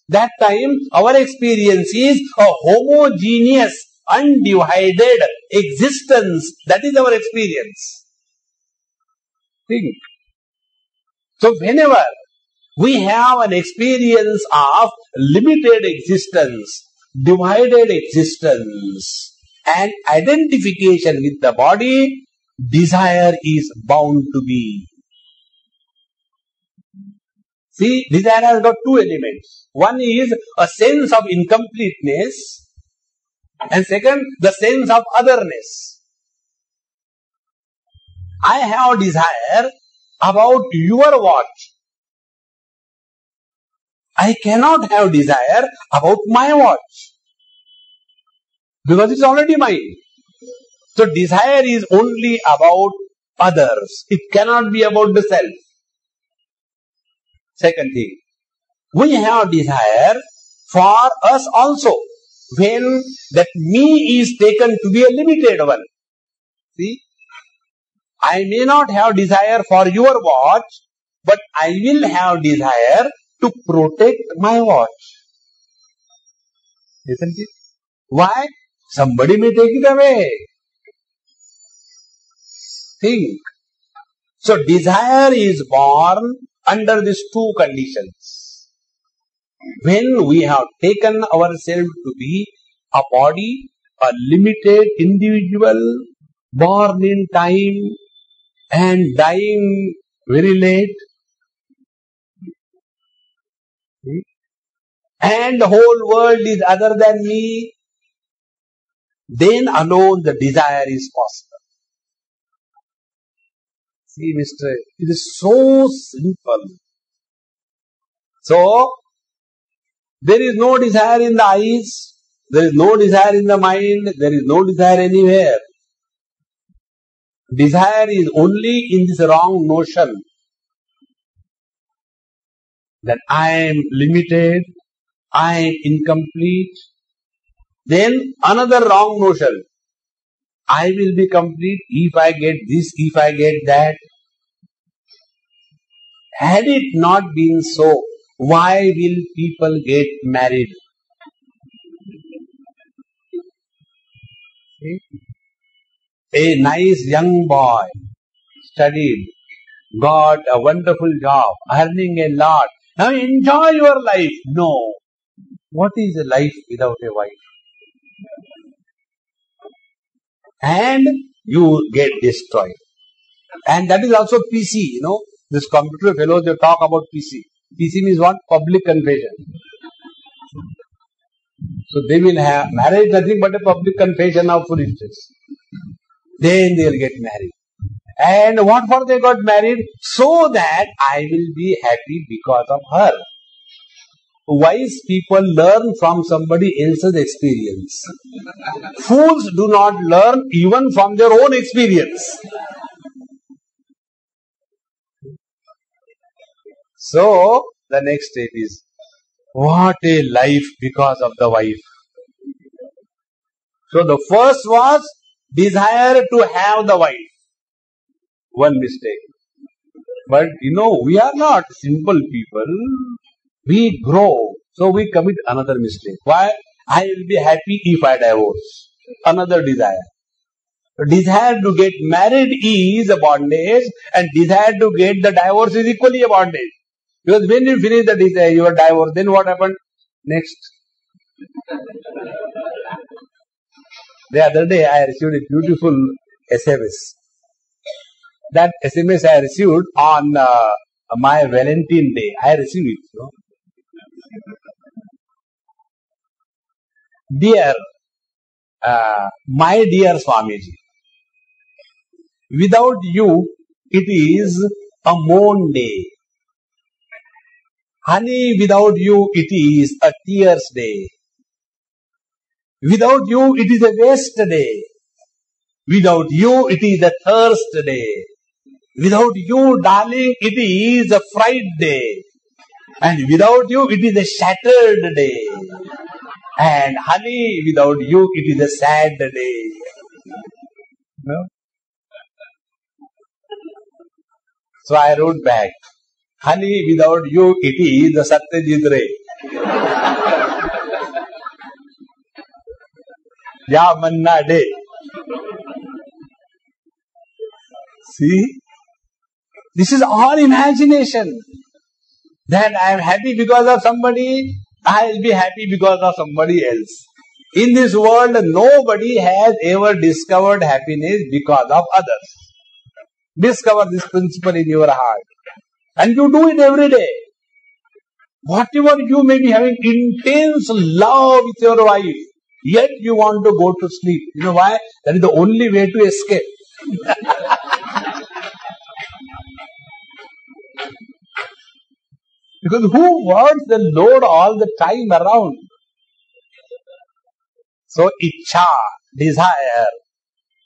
That time, our experience is a homogeneous, undivided existence. That is our experience. Think. So, whenever we have an experience of limited existence, divided existence, and identification with the body, desire is bound to be. See, desire has got two elements. One is a sense of incompleteness, and second, the sense of otherness. I have desire about your watch. I cannot have desire about my watch. Because it's already mine. So desire is only about others. It cannot be about the self. Second thing, we have desire for us also. When that me is taken to be a limited one. See, I may not have desire for your watch, but I will have desire to protect my watch. Isn't it? Why? Somebody may take it away. Think. So desire is born under these two conditions. When we have taken ourselves to be a body, a limited individual, born in time and dying very late, See? And the whole world is other than me, then alone the desire is possible. See, Mr. It is so simple. So, there is no desire in the eyes, there is no desire in the mind, there is no desire anywhere. Desire is only in this wrong notion that I am limited, I am incomplete. Then another wrong notion, I will be complete if I get this, if I get that. Had it not been so, why will people get married? See? A nice young boy studied, got a wonderful job, earning a lot. Now enjoy your life. No. What is a life without a wife? And you get destroyed. And that is also PC, This computer fellows, they talk about PC. PC means what? Public confession. So they will have marriage nothing but a public confession of foolishness. Then they will get married. And what for they got married? So that I will be happy because of her. Wise people learn from somebody else's experience. Fools do not learn even from their own experience. So, the next step is, what a life because of the wife. So, the first was desire to have the wife. One mistake. But we are not simple people. We grow. So, we commit another mistake. Why? I will be happy if I divorce. Another desire. Desire to get married is a bondage, and desire to get the divorce is equally a bondage. Because when you finish the desire, your divorce, then what happened? Next. The other day I received a beautiful SMS. That SMS I received on my Valentine Day. I received it. Dear, my dear Swamiji, without you, it is a moon day. Honey, without you, it is a tears day. Without you, it is a waste day. Without you, it is a thirst day. Without you, darling, it is a fright day. And without you, it is a shattered day. And honey, without you, it is a sad day. No? So I wrote back, honey, without you, it is the Satyajit Ray. Ya Manna Day. See? This is all imagination. That I am happy because of somebody, I will be happy because of somebody else. In this world, nobody has ever discovered happiness because of others. Discover this principle in your heart. And you do it every day. Whatever you may be having intense love with your wife, yet you want to go to sleep. You know why? That is the only way to escape. Because who wants the load all the time around? So, Ichha, desire,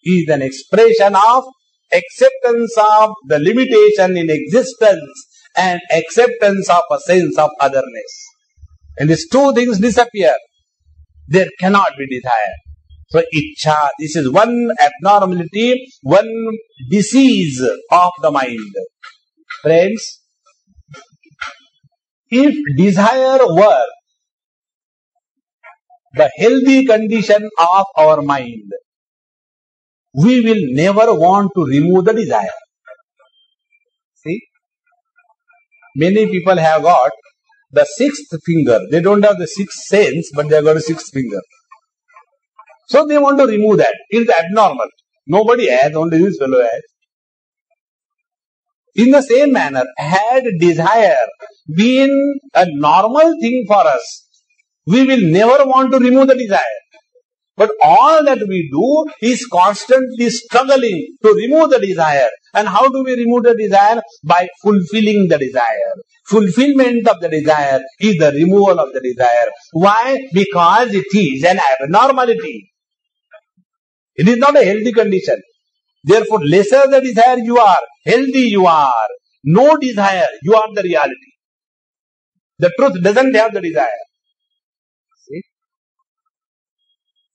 is an expression of acceptance of the limitation in existence and acceptance of a sense of otherness. And these two things disappear. There cannot be desire. So, Ichha, this is one abnormality, one disease of the mind. Friends, if desire were the healthy condition of our mind, we will never want to remove the desire. See? Many people have got the sixth finger. They don't have the sixth sense, but they have got a sixth finger. So they want to remove that. It is abnormal. Nobody has, only this fellow has. In the same manner, had desire been a normal thing for us. We will never want to remove the desire. But all that we do is constantly struggling to remove the desire. And how do we remove the desire? By fulfilling the desire. Fulfillment of the desire is the removal of the desire. Why? Because it is an abnormality. It is not a healthy condition. Therefore, lesser the desire you are, healthy you are. No desire, you are the reality. The truth doesn't have the desire. See?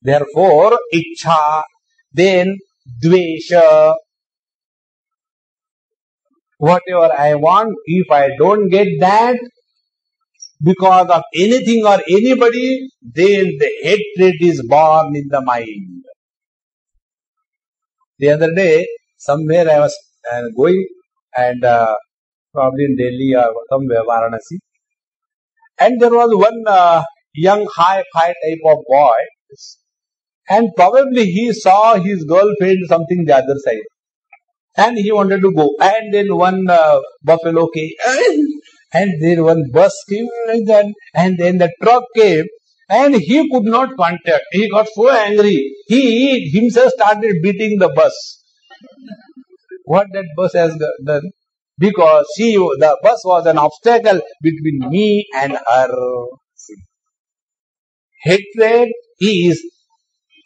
Therefore, ichha, then dvesha. Whatever I want, if I don't get that, because of anything or anybody, then the hatred is born in the mind. The other day, somewhere I was going, and probably in Delhi or somewhere, Varanasi, and there was one young high-fi type of boy, and probably he saw his girlfriend something the other side, and he wanted to go, and then one buffalo came, and then one bus came like that, and then the truck came, and he could not contact. He got so angry. He himself started beating the bus. What that bus has done? Because the bus was an obstacle between me and her. Hatred is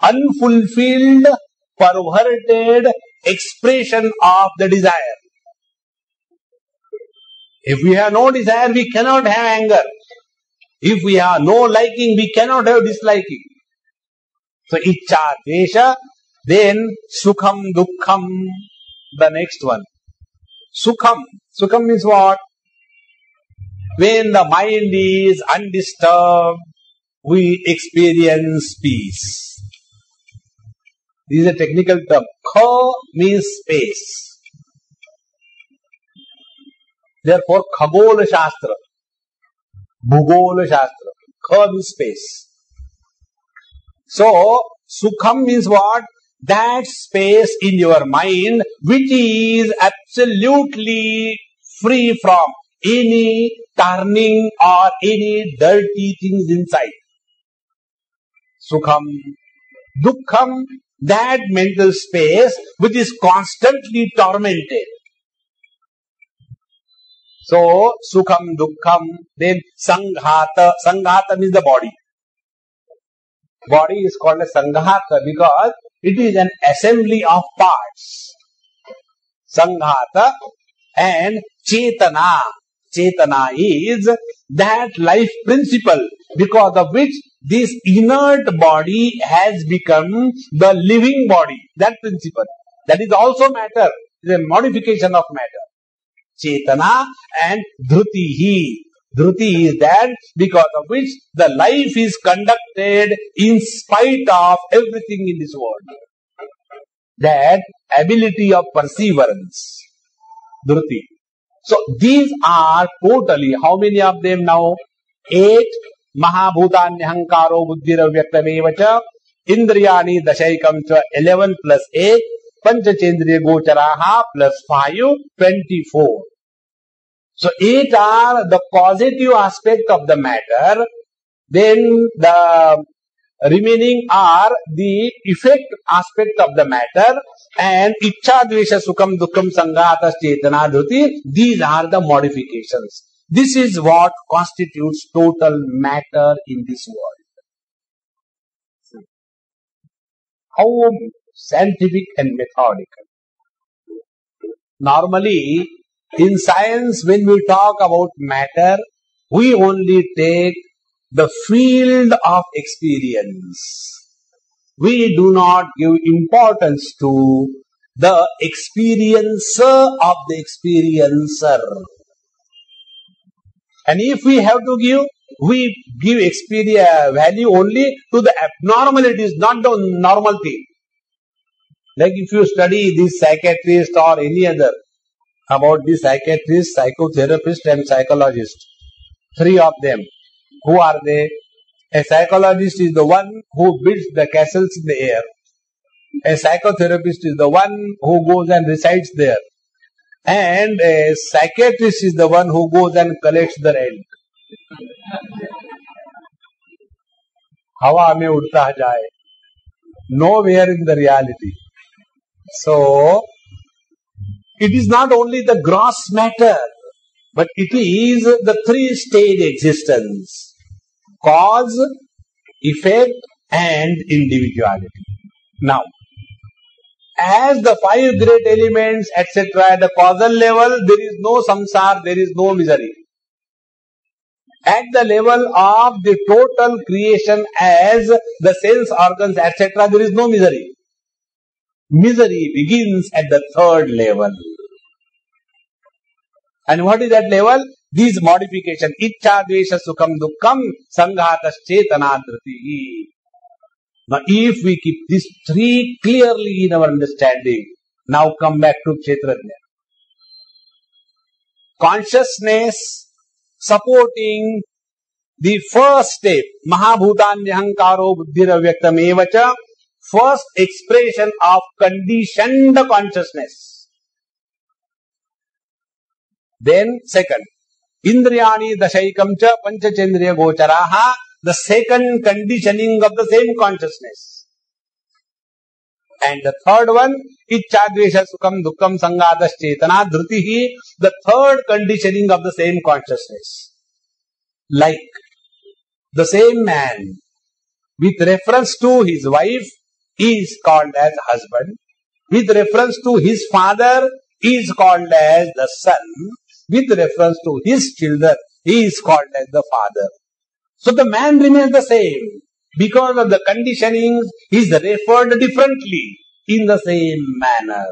unfulfilled, perverted expression of the desire. If we have no desire, we cannot have anger. If we have no liking, we cannot have disliking. So, ichcha, dvesha, then sukham, dukkham, the next one. Sukham. Sukham means what? When the mind is undisturbed, we experience peace. This is a technical term. Kha means space. Therefore, Khagola Shastra, Bhugola Shastra, Kha means space. So, Sukham means what? That space in your mind which is absolutely free from any turning or any dirty things inside. Sukham. Dukkham, that mental space which is constantly tormented. So, Sukham, Dukkham, then Sanghata. Sanghata means the body. Body is called as Sanghata because it is an assembly of parts. Sanghata and Chetana. Chetana is that life principle because of which this inert body has become the living body. That principle. That is also matter. It is a modification of matter. Chetana and Dhrutihi. Dhruti is that because of which the life is conducted in spite of everything in this world. That ability of perseverance. Dhruti. So these are totally, how many of them now? 8. Mahabhutanyahankaro buddhiravyaktamevacha indriyani dashaikam cha 11 plus 8 panchachendriya gocharaha plus 5 24. So 8 are the positive aspect of the matter, then the remaining are the effect aspect of the matter, and ichcha, dvesha, sukham, dukkham, sanghata, chetana, dhruti, these are the modifications. This is what constitutes total matter in this world. How scientific and methodical. Normally, in science, when we talk about matter, we only take the field of experience. We do not give importance to the experiencer of the experiencer. And if we have to give, we give value only to the abnormalities, not the normal thing. Like if you study this psychiatrist or any other, about the psychiatrist, psychotherapist and psychologist, 3 of them. Who are they? A psychologist is the one who builds the castles in the air. A psychotherapist is the one who goes and resides there. And a psychiatrist is the one who goes and collects the rent. हवा में उड़ता जाए. Nowhere in the reality. So, it is not only the gross matter, but it is the three-stage existence. Cause, effect and individuality. Now, as the five great elements, etc., at the causal level, there is no samsara, there is no misery. At the level of the total creation as the sense organs, etc., there is no misery. Misery begins at the third level. And what is that level? These modifications. Ichcha, dvesha, sukham, dukkam, sanghatas, chetana, dhriti. Now, if we keep these three clearly in our understanding, now come back to Kshetrajna. Consciousness supporting the first step, Mahabhutanyahankaro buddhiravyaktam evacha, first expression of conditioned consciousness. Then second, Indriyani dashaikam cha panchachendriya gocharaha, the second conditioning of the same consciousness. And the third one, Ichchadvesha Sukham Dukkam Sangadas Chetana Dhritihi, the third conditioning of the same consciousness. Like the same man, with reference to his wife, is called as husband. With reference to his father, is called as the son. With reference to his children, he is called as the father. So the man remains the same. Because of the conditionings, he is referred differently in the same manner.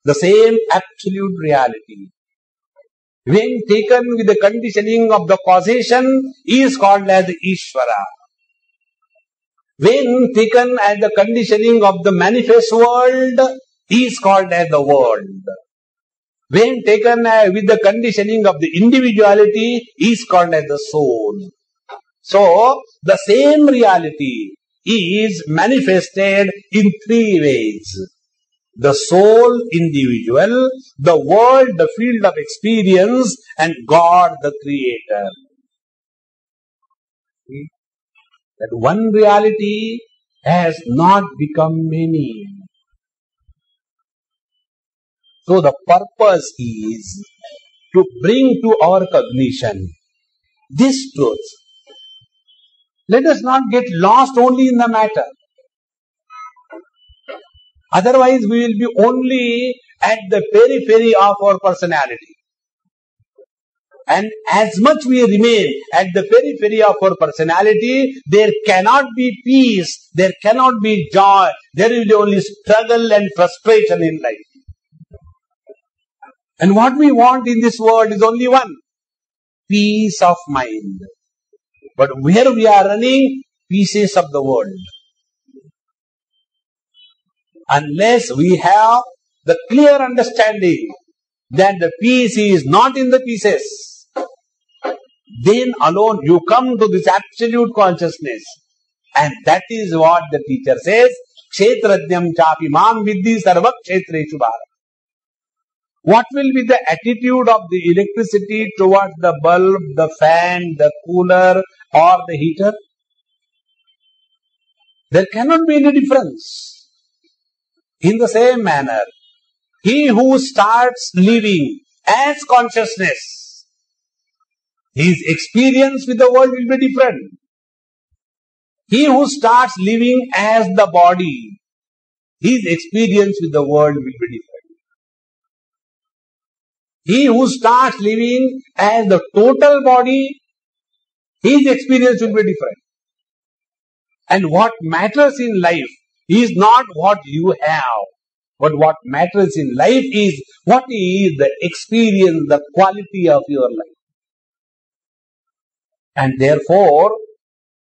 The same absolute reality. When taken with the conditioning of the causation, he is called as Ishvara. When taken as the conditioning of the manifest world, he is called as the world. When taken with the conditioning of the individuality, he is called as the soul. So, the same reality is manifested in three ways. The soul, individual, the world, the field of experience, and God, the creator. See? That one reality has not become many. So the purpose is to bring to our cognition this truth. Let us not get lost only in the matter. Otherwise, we will be only at the periphery of our personality. And as much we remain at the periphery of our personality, there cannot be peace, there cannot be joy, there will be only struggle and frustration in life. And what we want in this world is only one, peace of mind. But where we are running, pieces of the world. Unless we have the clear understanding that the peace is not in the pieces, then alone you come to this absolute consciousness. And that is what the teacher says, Kshetrajnam chapi mam viddhi sarva kshetreshu bharat. What will be the attitude of the electricity towards the bulb, the fan, the cooler or the heater? There cannot be any difference. In the same manner, he who starts living as consciousness, his experience with the world will be different. He who starts living as the body, his experience with the world will be different. He who starts living as the total body, his experience will be different. And what matters in life is not what you have, but what matters in life is what is the experience, the quality of your life. And therefore,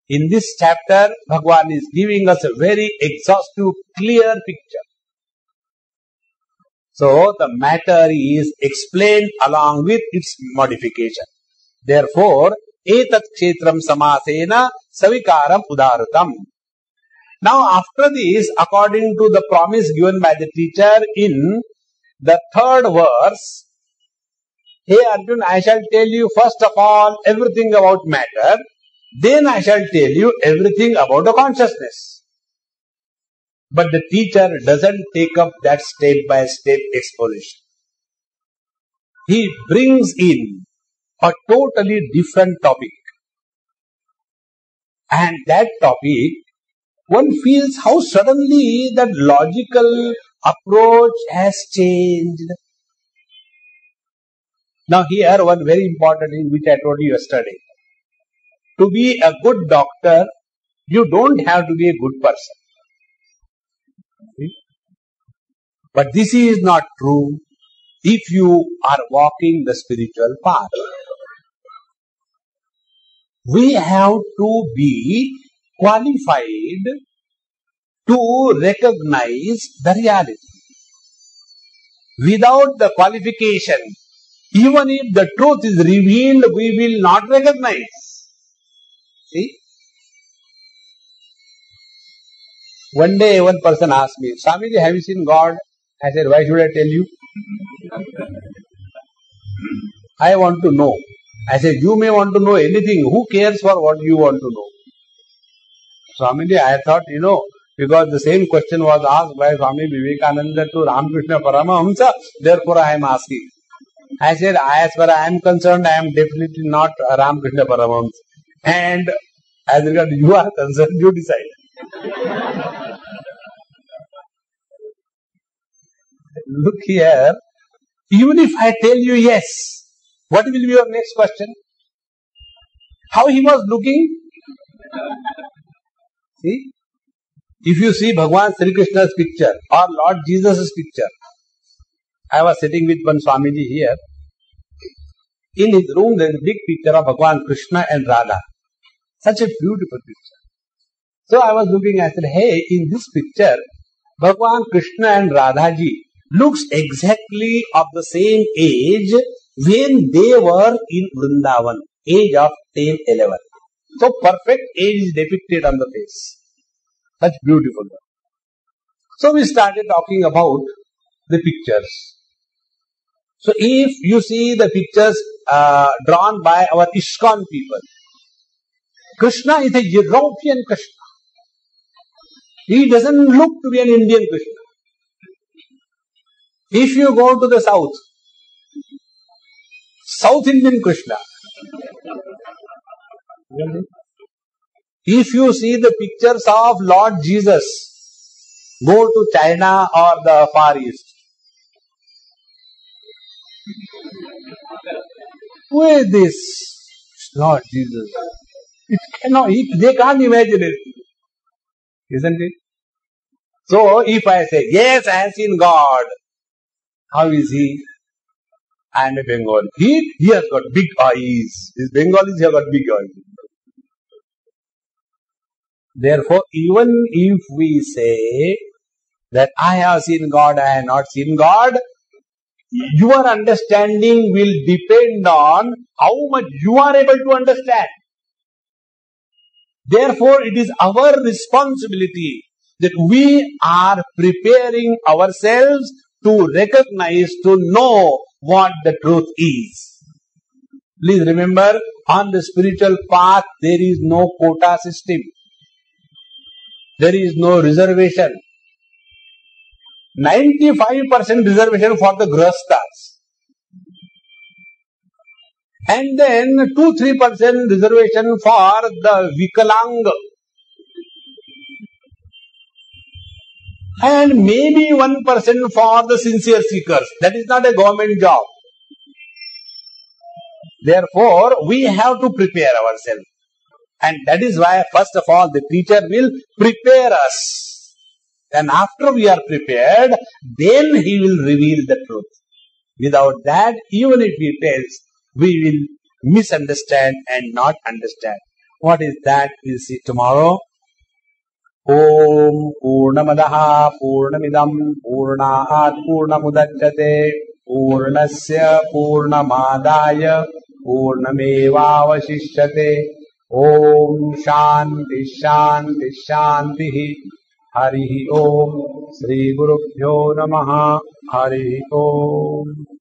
in this chapter, Bhagwan is giving us a very exhaustive, clear picture. So, the matter is explained along with its modification. Therefore, etat kshetram samasena savikaram udarutam. Now, after this, according to the promise given by the teacher in the third verse, hey Arjun, I shall tell you first of all everything about matter, then I shall tell you everything about the consciousness. But the teacher doesn't take up that step-by-step exposition. He brings in a totally different topic. And that topic, one feels how suddenly that logical approach has changed. Now here one very important thing which I told you yesterday. To be a good doctor, you don't have to be a good person. See? But this is not true if you are walking the spiritual path. We have to be qualified to recognize the reality. Without the qualification, even if the truth is revealed, we will not recognize. See? One day one person asked me, Swamiji, have you seen God? I said, why should I tell you? I want to know. I said, you may want to know anything. Who cares for what you want to know? Swamiji, I thought, because the same question was asked by Swami Vivekananda to Ramakrishna Paramahamsa, therefore I am asking. I said, as far as I am concerned, I am definitely not Ramakrishna Paramahamsa. And as regards you are concerned, you decide. Look here, even if I tell you yes, what will be your next question? How he was looking? See? If you see Bhagwan Sri Krishna's picture or Lord Jesus' picture, I was sitting with one Swamiji here. In his room there is a big picture of Bhagwan Krishna and Radha. Such a beautiful picture. So I was looking, I said, hey, in this picture, Bhagwan Krishna and Radha ji looks exactly of the same age when they were in Vrindavan, age of 10, 11. So perfect age is depicted on the face. Such beautiful one. So we started talking about the pictures. So if you see the pictures drawn by our ISKCON people, Krishna is a European Krishna. He doesn't look to be an Indian Krishna. If you go to the south, South Indian Krishna. If you see the pictures of Lord Jesus, go to China or the Far East. Who is this Lord Jesus? They can't imagine it. Isn't it? So, if I say, yes, I have seen God, how is he? I am a Bengali. He has got big eyes. His Bengalis have got big eyes. Therefore, even if we say that I have seen God, I have not seen God, your understanding will depend on how much you are able to understand. Therefore, it is our responsibility that we are preparing ourselves to recognize, to know what the truth is. Please remember, on the spiritual path, there is no quota system. There is no reservation. 95% reservation for the grahasthas. And then 2-3% reservation for the Vikalang. And maybe 1% for the sincere seekers. That is not a government job. Therefore, we have to prepare ourselves. And that is why, first of all, the teacher will prepare us. And after we are prepared, then he will reveal the truth. Without that, even if he tells, we will misunderstand and not understand. What is that? We'll see tomorrow. Om Purnamadaha Purnamidam Purnaat Purnamudachyate Purnasya Purnamadaya Purnamevavashishyate Om Shanti Shanti Shanti Hari Om. Shri Gurubhyo Namaha. Hari Om.